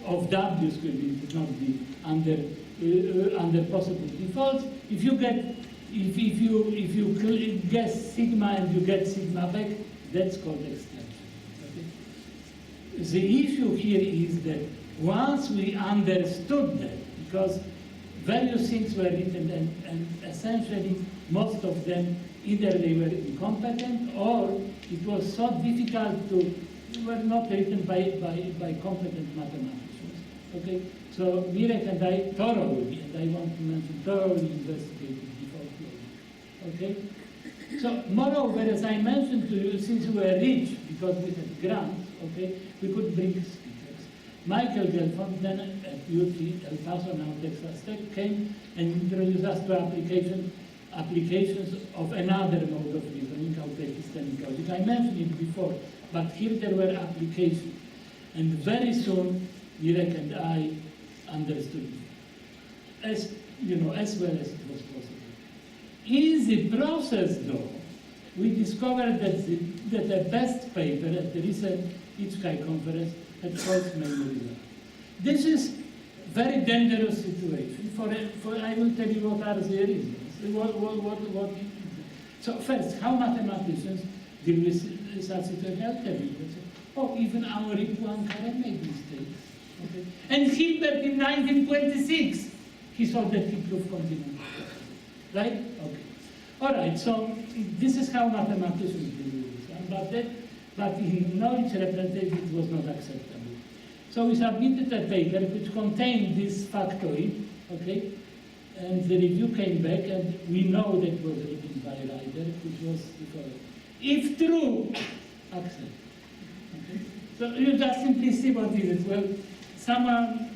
of W's, which would not be under possible defaults. If you guess sigma and you get sigma back, that's called extension. Okay? The issue here is that once we understood that, because various things were written and essentially most of them either they were incompetent or it was so difficult to, were not written by competent mathematicians. Okay, so Marek and I thoroughly, and I want to mention thoroughly investigated default logic. Okay, so moreover, as I mentioned to you, since we were rich because we had grants, okay, we could bring speakers. Michael Gelfond, then at UT El Paso, now Texas Tech, came and introduced us to applications of another mode of reasoning, called epistemic logic. I mentioned it before, but here there were applications. And very soon, Marek and I understood it, as well as it was possible. In the process, though, we discovered that the best paper at the recent UKY conference had false memory result. This is very dangerous situation. I will tell you what are the reasons. So first, how mathematicians deal with such situation? I'll tell you. Oh, even our Poincaré made mistakes. Okay. And Hilbert in 1926, he saw that he proved continental. Right? Okay. All right, so this is how mathematicians deal with this. But in knowledge representation it was not acceptable. So we submitted a paper which contained this factoid, okay? And the review came back, and we know that it was written by a writer, which was the following. If true, accept. Okay? So you just simply see what it is. Well, someone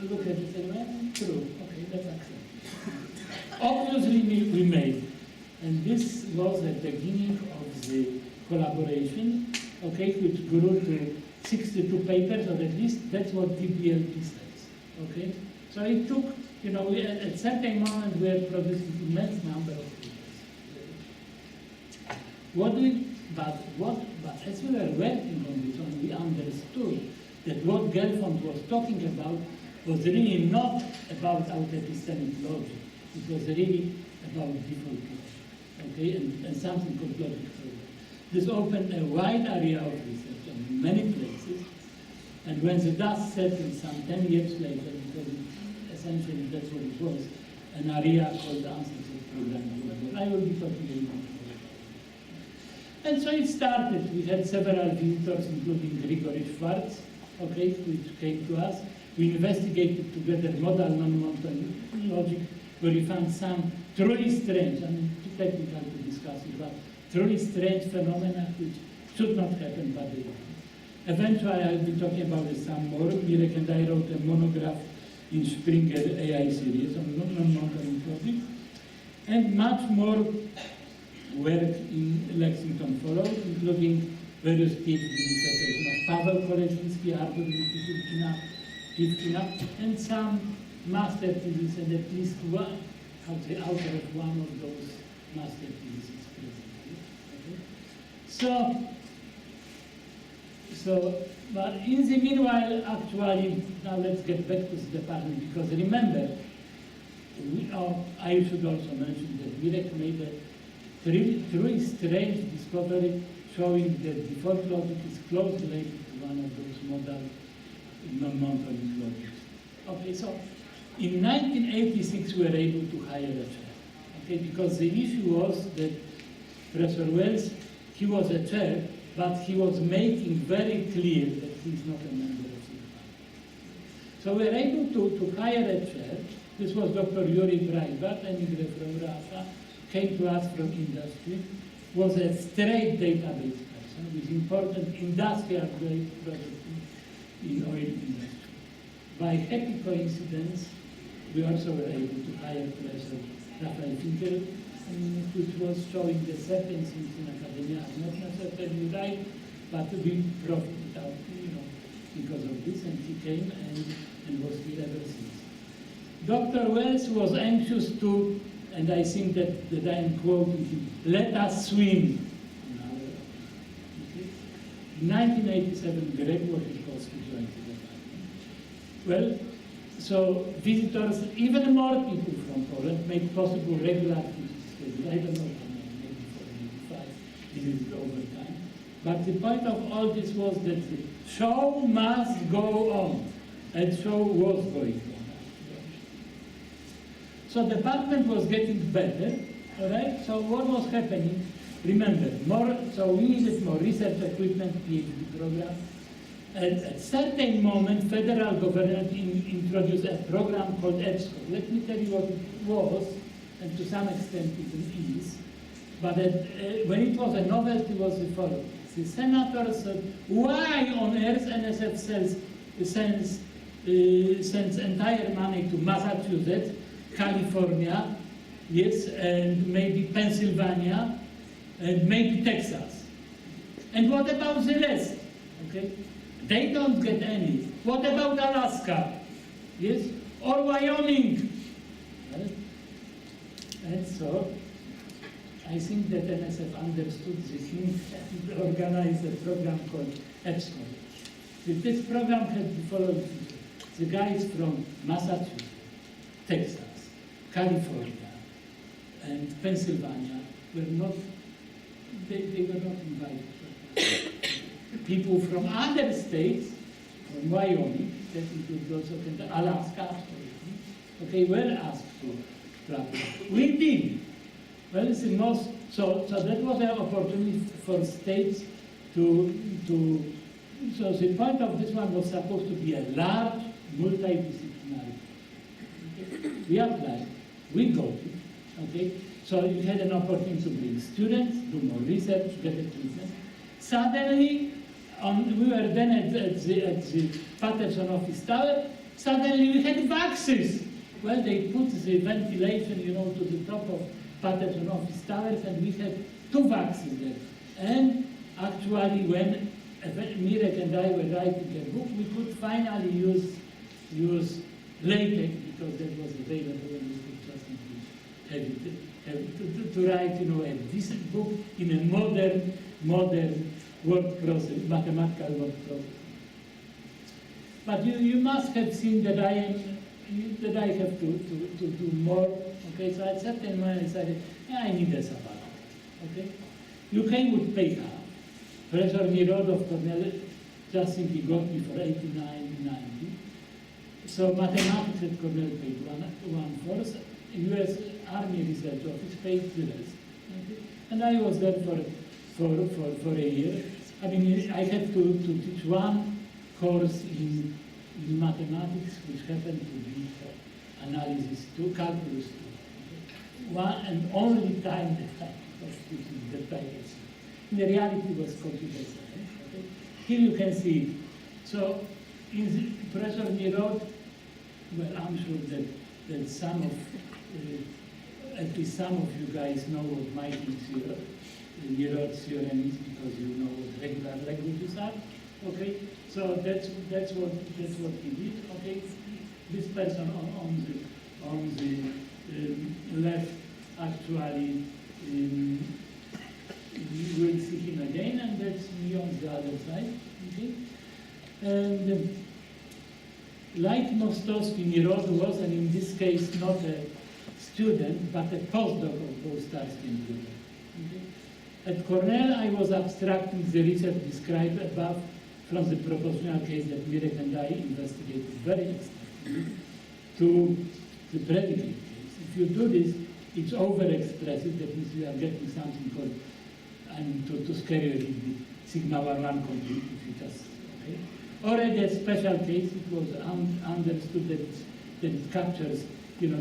look at it and say, well, true. Okay, let's accept. Obviously, we made. And this was the beginning of the collaboration, okay, which grew to 62 papers, or at least that's what DBLP says, okay? So it took, at certain moment we had produced an immense number of papers. But as we were working on this one, we understood that what Gelfond was talking about was really not about epistemic logic. It was really about default logic, okay, and something called logic theory. This opened a wide area of research in many places, and when the dust settled some 10 years later, because essentially that's what it was, an area called the unstructured programming. I will be talking very much more about it. And so it started. We had several visitors, including Grigory Schwartz, okay, which came to us. We investigated together modal non-monotonic logic, where we found some truly strange, too technical to discuss it, but truly strange phenomena which should not happen, but they happen. Eventually, I'll be talking about it some more. Marek and I wrote a monograph in Springer AI series on non-monotonic logic, and much more work in Lexington followed, including various PhD dissertations of Paweł Koleżeński, Artur Pivkina, and some master theses, and at least one, the author of one of those master theses is present. Okay? But in the meanwhile, actually, now let's get back to the department, because remember, I should also mention that Marek made a truly strange discovery showing that default logic is closely related to one of those modal non-monotonic logics. Okay, so in 1986 we were able to hire a chair, okay, because the issue was that Professor Wells, he was a chair, but he was making very clear that he's not a member of the department. So we were able to hire a chair. This was Dr. Yuri Breitbart, an immigrant from Russia, came to us from industry, was a straight database person with important industrial grade projects in oil industry. by happy coincidence, we also were able to hire Professor Raphael Finkel, which was showing the certain things in academia are not necessarily right, but we profited out, because of this, and he came and was here ever since. Dr. Wells was anxious to, and I think that I am quoting him, let us swim. In 1987, Greg Wojciechowski joined the department. Well, so visitors, even more people from Poland, make possible regular activities. I don't know how many, maybe 4, maybe 5 visits over time. But the point of all this was that the show must go on, and show was going on. So the department was getting better, all right? So what was happening? Remember, so we needed more research equipment, PhD program. At a certain moment, federal government introduced a program called EBSCO. Let me tell you what it was, and to some extent it is. But when it was a novelty, it was the following. The senator said, why on earth NSF sends entire money to Massachusetts, California, yes, and maybe Pennsylvania, and maybe Texas. And what about the rest? Okay? They don't get any. What about Alaska? Yes? Or Wyoming? Right? And so, I think that NSF understood this hint and organized a program called EBSCO. This program had the following feature. The guys from Massachusetts, Texas, California, and Pennsylvania were not, they were not invited. People from other states, from Wyoming, that includes also Alaska, okay, were asked to apply. We did. Well, it's the most, so that was an opportunity for states to so the point of this one was supposed to be a large, multidisciplinary. Okay? We applied, we got it, okay? So you had an opportunity to bring students, do more research, get equipment. Suddenly, we were then at the Patterson office tower, suddenly we had boxes. Well, they put the ventilation, to the top of Patterson office towers, and we had 2 boxes there. And actually, when Marek and I were writing a book, we could finally use LaTeX because that was available, and we could just have it, to write, a decent book in a modern word process, mathematical word process. But you must have seen that I have to do more. Okay, so at certain moment I decided, I need a sabbatical. Okay, UK would pay half. Professor Nirod of Cornell, just think he got me for 89, 90. So mathematics at Cornell paid one-fourth. US Army Research Office paid the rest. Okay? And I was there for a year. I mean, I had to teach one course in mathematics, which happened to be analysis 2, calculus 2. Okay? One and only time that I was teaching the package. In the reality was computer science. Okay? Here you can see it. So, in the Professor Nirod, well, I'm sure that some of, at least some of you guys know what my Nirod's theorem is because you know what regular languages are. Okay, so that's what he did. Okay, this person on the left actually you will see him again, and that's me on the other side. Okay, and like Mostowski, Nirod was, and in this case not a student but a postdoc of both Tarski and Alfred. Okay? At Cornell, I was abstracting the research described above from the proportional case that Marek and I investigated very extensively to the predicate case. If you do this, it's overexpressive. That means you are getting something called, to scare you a little bit, sigma 1 complete, if you just, okay? Already a special case, it was understood that it captures,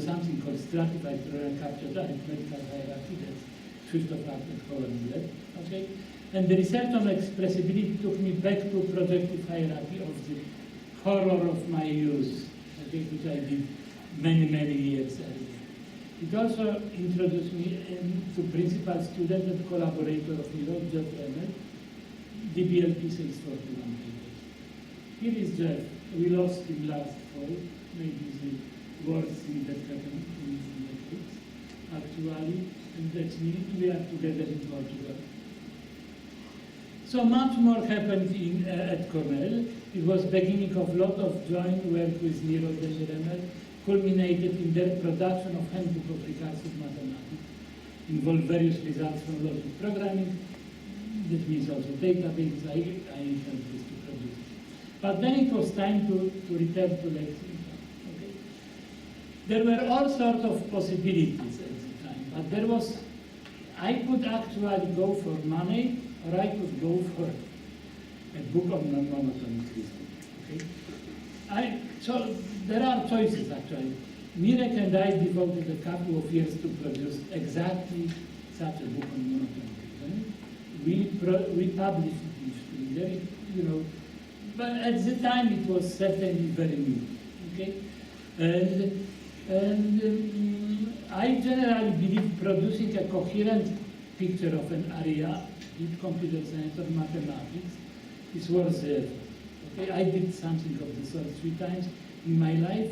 something called stratified captured arithmetical hierarchy. That's Krzysztof Howard, okay? And the research on expressibility took me back to projective hierarchy of the horror of my use. okay, which I did many years earlier. It also introduced me to principal student and collaborator of Miro, Jeff Emmett, DBLP 641 papers. Here is Jeff. We lost him last fall, maybe the worst thing that happened in mathematics, actually, and that's me. We are together in Portugal. So much more happened at Cornell. It was beginning of lot of joint work with Miro and Remel, culminated in their production of Handbook of Recursive Mathematics, involved various results from logic programming. That means also databases. I helped this to produce. But then it was time to return to Lexington. Okay? There were all sorts of possibilities at the time, but there was, I could actually go for money, or I could go for a book of non-monotonic reasoning. Okay? So there are choices actually. Marek and I devoted a couple of years to produce exactly such a book on monotonic reasoning. We published it in Springer, you know, but at the time it was certainly very new. Okay, and I generally believe producing a coherent picture of an area, in computer science or mathematics, is worth the effort. Okay, I did something of the sort 3 times in my life.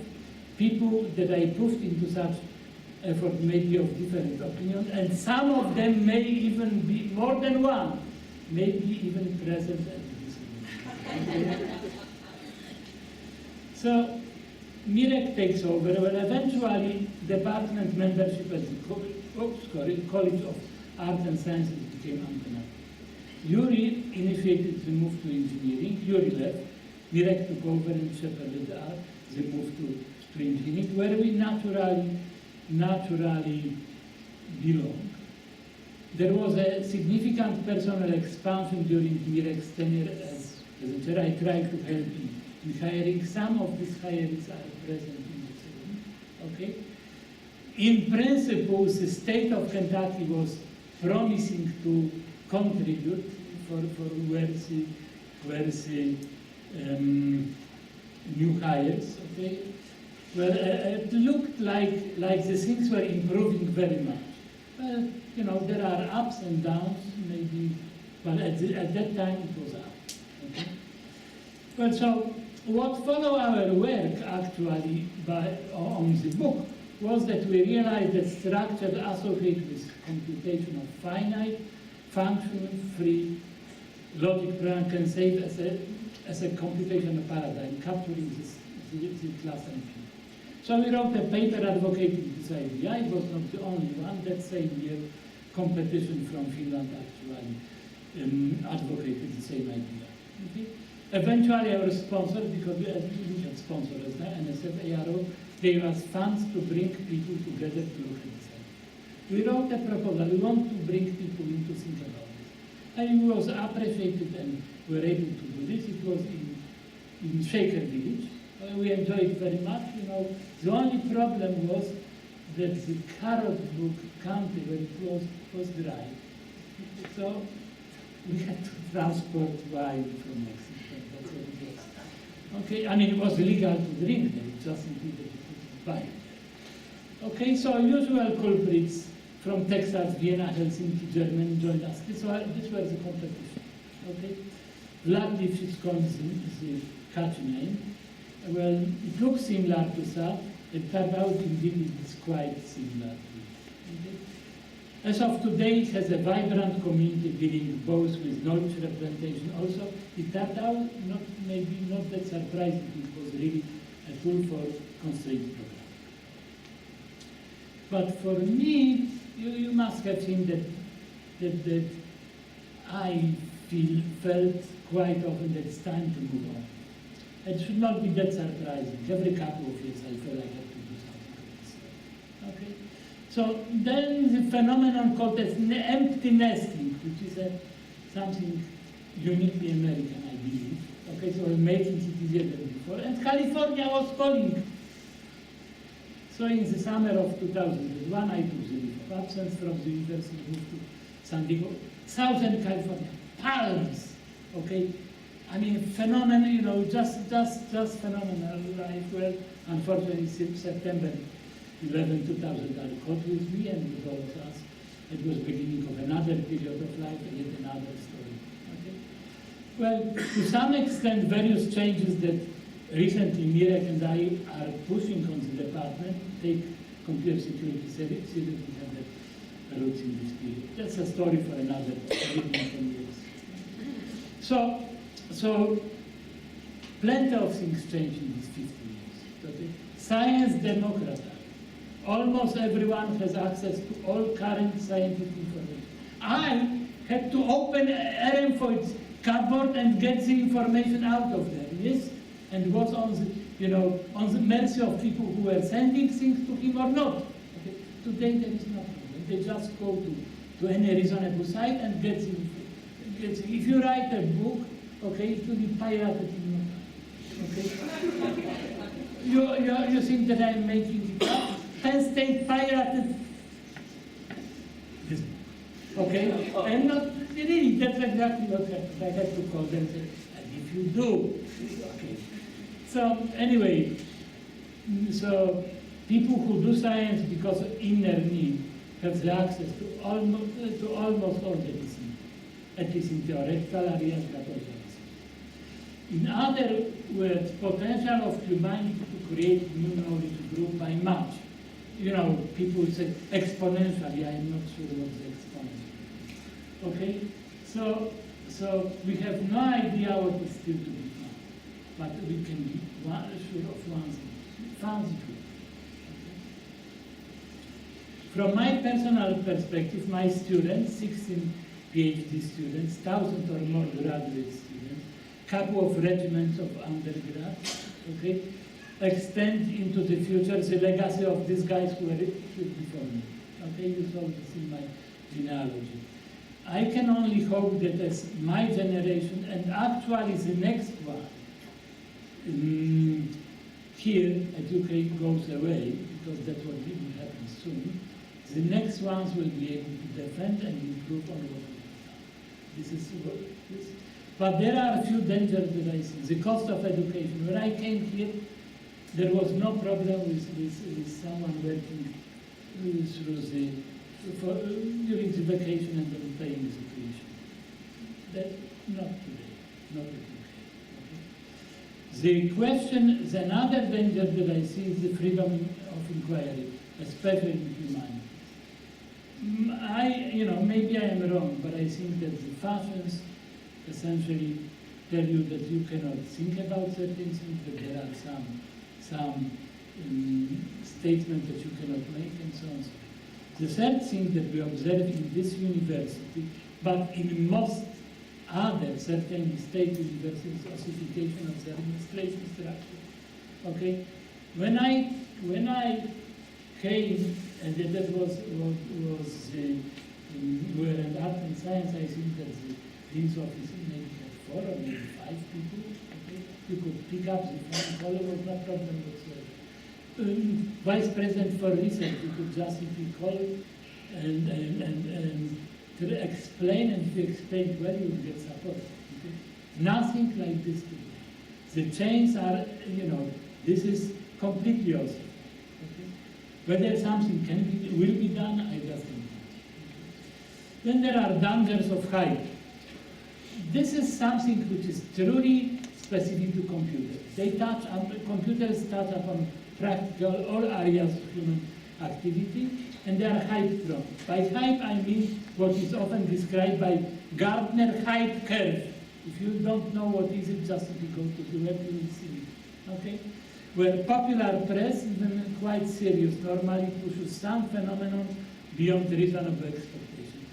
People that I pushed into such effort may be of different opinion, and some of them may even be, more than one, may be even present at this meeting. So, Marek takes over. Well, eventually, department membership at the College of Art and Sciences became untenable. Yuri initiated the move to engineering. Yuri left. Marek took over and shepherded the move to engineering, where we naturally belong. There was a significant personal expansion during Marek's tenure as a chair. I tried to help in hiring. Some of these hires are present in this room. Okay? In principle, the state of Kentucky was promising to contribute for worthy new hires. Okay? Well, it looked like the things were improving very much. Well, you know, there are ups and downs, maybe, but at that time it was up. Okay? Well, so what followed our work actually on the book was that we realized that structure associated with computation of finite, function-free logic program can serve as a computational paradigm, capturing the class and field. So we wrote a paper advocating this idea. It was not the only one. That same year, competition from Finland actually advocated the same idea. Okay? Eventually, our sponsor, because we had sponsors, NSF, ARO, gave us funds to bring people together to look at this idea. We wrote a proposal. We want to bring people in to think about this. And it was appreciated, and we were able to do this. It was in Shaker Village. We enjoyed it very much. You know, the only problem was that the Carrot Brook County, where it was dry. So we had to transport wine from Mexico. That's what it was. Okay, I mean, it was legal to drink there, it just included that you could buy it. Okay, so usual culprits from Texas, Vienna, Helsinki, Germany joined us. This was the competition. Okay, Vlad Lipschitz is the catch name. Well, it looks similar to that. It turned out indeed it is quite similar to it. Okay? As of today, it has a vibrant community dealing both with knowledge representation. Also, it turned out maybe not that surprising. It was really a tool for constraint programming. But for me, you must have seen that I felt quite often that it's time to move on. It should not be that surprising. Every couple of years I feel like I have to do something like this. Okay? So then the phenomenon called as empty nesting, which is something uniquely American, I believe. Okay, so we're making it easier than before. And California was calling. So in the summer of 2001, I took the leave of absence from the university, moved to San Diego, Southern California, palms. Okay? I mean, phenomenal, you know, just phenomenal life. Well, Unfortunately, September 11, 2000 are caught with me, and with all of us, it was beginning of another period of life, and yet another story. Okay? Well, to some extent, various changes that recently Marek and I are pushing on the department take computer security seriously and have roots in this period. That's a story for another 10 years. So plenty of things changed in these 50 years. Okay? Science democratized. Almost everyone has access to all current scientific information. I had to open Ehrenfeucht's cupboard and get the information out of there, yes? And was on the, on the mercy of people who were sending things to him or not. Okay? Today there is no problem. They just go to any reasonable site and get the. If you write a book, okay, it will be pirated in no time. Okay? You think that I'm making it up? Penn State pirated this book. Okay? And not really, that's exactly what happened. I had to call them and say, and if you do, okay. So anyway, so people who do science because of inner need have the access to almost all the disciplines, at least in theoretical areas, but also in other words, potential of humanity to create new knowledge group by much. People say exponentially. I'm not sure what the exponential is. Okay, so we have no idea what is still to be found, but we can be sure of one thing: found it. From my personal perspective, my students, 16 PhD students, 1,000 or more graduate students, couple of regiments of undergrads, okay, extend into the future the legacy of these guys who were here before me. Okay, you saw this in my genealogy. I can only hope that as my generation, and actually the next one, here at UK goes away, because that's what will happen soon, the next ones will be able to defend and improve on what we have done. This is what this. But there are a few dangers that I see. The cost of education. When I came here, there was no problem with someone working through during the vacation and then paying the tuition. That not today, not at UK. Okay? The question, the another danger that I see is the freedom of inquiry, especially in humanities. Maybe I am wrong, but I think that the fashions essentially tell you that you cannot think about certain things, that there are some statements that you cannot make, and so on. The third thing that we observe in this university, but in most other, certainly state universities, ossification of the administration structure. Okay, when I came, and that was we were in art and science, I think that the dean's office maybe had 4 or maybe 5 people. Okay, you could pick up the phone, call, was no problem whatsoever. Vice president for research, you could just simply call and to explain, and if you explain well, you will get support. Okay? Nothing like this today. The chains are, this is completely awesome. Okay? Whether something will be done, I just don't know. Okay? Then there are dangers of hype. This is something which is truly specific to computers. Computers touch upon practical all areas of human activity, and they are hype prone. By hype, I mean what is often described by Gartner hype curve. If you don't know what is it, just if you go to the web, you will see it. Okay? Where popular press, even quite serious, normally pushes some phenomenon beyond reasonable expectation.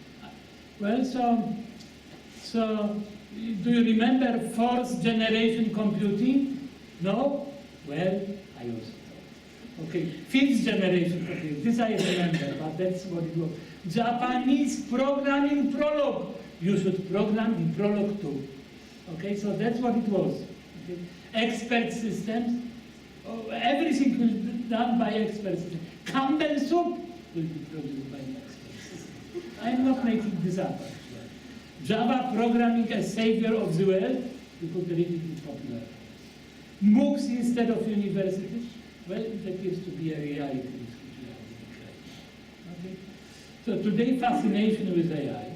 Well, so do you remember 4th generation computing? No? Well, I also thought. Okay, 5th generation computing. This I remember, but that's what it was. Japanese programming Prolog. You should program in Prolog too. Okay, so that's what it was. Okay. Expert systems. Oh, everything will be done by expert systems. Campbell soup will be produced by an expert system. I'm not making this up. Java programming as savior of the world, you could read it in popular. MOOCs instead of universities. Well, it appears to be a reality which we are living right now. Okay? So today, fascination with AI,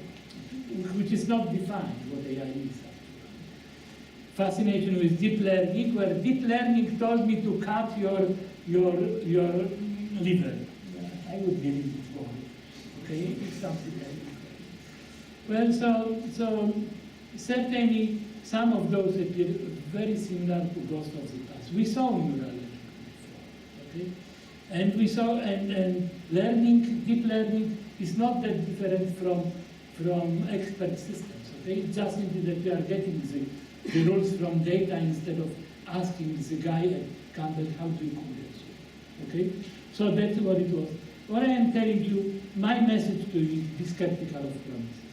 which is not defined what AI is actually. Fascination with deep learning, where deep learning told me to cut your liver. I would believe it wrong. Okay, it's something like that. Well, so certainly some of those appear very similar to ghosts of the past. We saw neural networks before, okay? And we saw, and learning, deep learning is not that different from expert systems, okay? It's just simply that we are getting the rules from data instead of asking the guy at Campbell, how do you code it? Okay? So that's what it was. What I am telling you, my message to you is be skeptical of promises.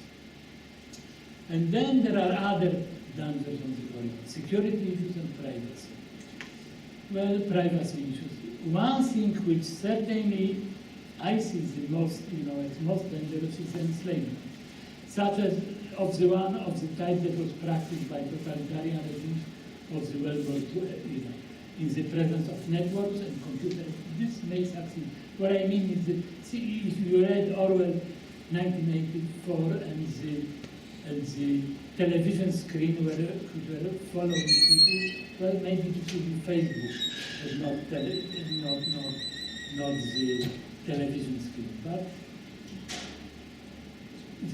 And then there are other dangers on the horizon, security issues and privacy. Well, privacy issues. One thing which certainly I see the most, as most dangerous is enslavement, such as of the type that was practiced by totalitarian regimes of the World War II, in the presence of networks and computers. This may succeed. What I mean is that, see, if you read Orwell 1984 and the television screen which were following people, well, maybe it should be Facebook, but not the television screen. But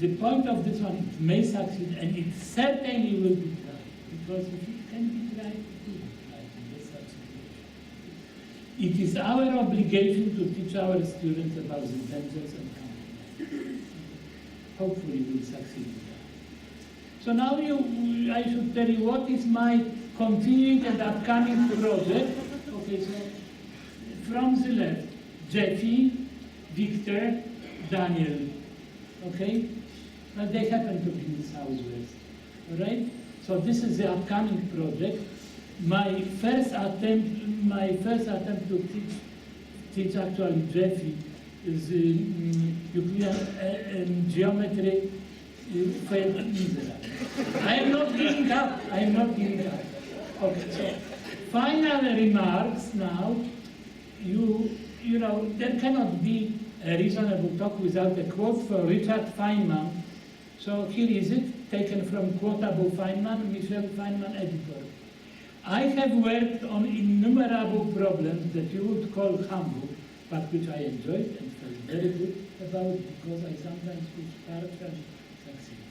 the point of this one, it may succeed, and it certainly will be tried, because if it can be tried, it will be tried in this such situation. It is our obligation to teach our students about the dangers and countermeasures. Hopefully we'll succeed in that. So now I should tell you what is my continuing and upcoming project. Okay, so from the left, Jeffy, Victor, Daniel. Okay? But they happen to be in the southwest. Alright? So this is the upcoming project. My first attempt to teach actually Jeffy is Euclidean geometry failed miserably. I am not giving up. I am not giving up. Okay, so final remarks now. You know, there cannot be a reasonable talk without a quote from Richard Feynman. So here is it, taken from Quotable Feynman, Michel Feynman, editor. I have worked on innumerable problems that you would call humble, but which I enjoyed and felt very good about because I sometimes could partially succeed.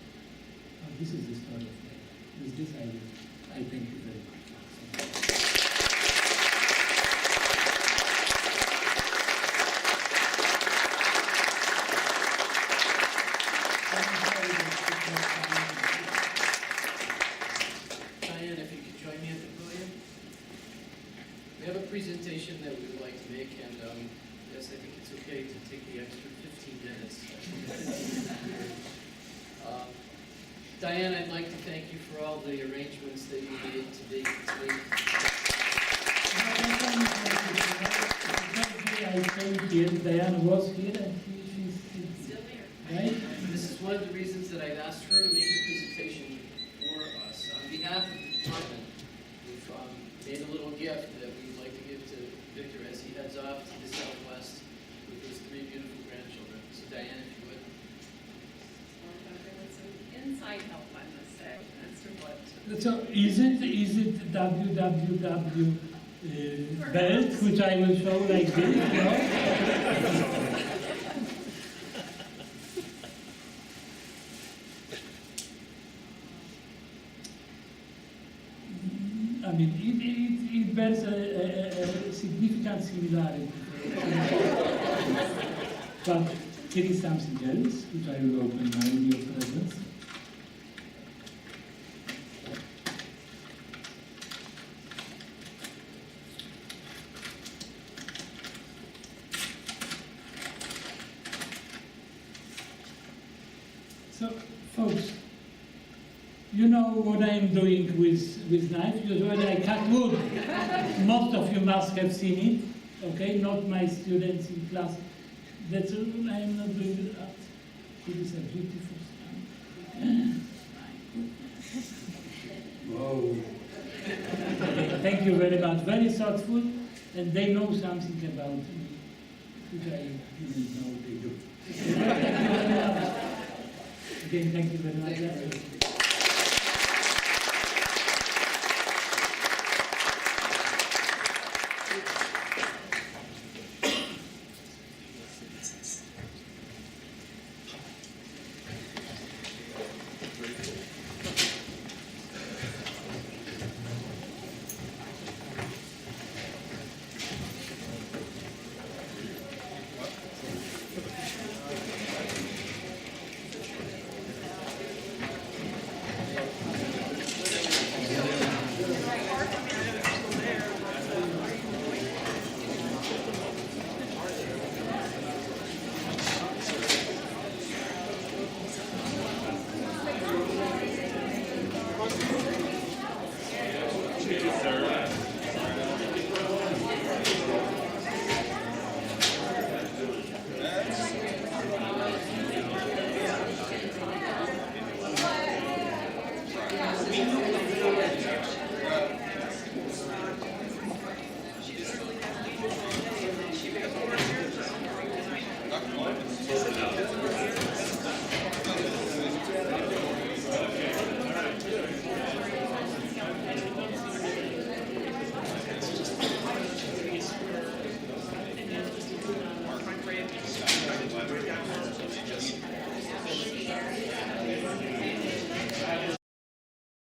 And this is the story of my life. With this I thank you very much. Presentation that we would like to make, and yes, I think it's okay to take the extra 15 minutes. Diane, I'd like to thank you for all the arrangements that you made today. I came here, Diane was here, and she's still here. Right? This is one of the reasons that I've asked her to make a presentation for us. On behalf of the department, we've made a little gift that we'd like to give to Victor as he heads off to the southwest with his 3 beautiful grandchildren. So Diane, if you would. With some inside help, I must say. That's what. So is it www belt, which I will show like this, no? I mean, it bears a significant similarity. But here is something else, which I will open now in your presence. So, folks, you know what I am doing with knife. Usually I cut wood. Most of you must have seen it, okay? Not my students in class. That's all I am not doing that. It is a beautiful stamp. Whoa. Okay, thank you very much. Very thoughtful. and they know something about me, which I didn't know they do. Again, thank you very much.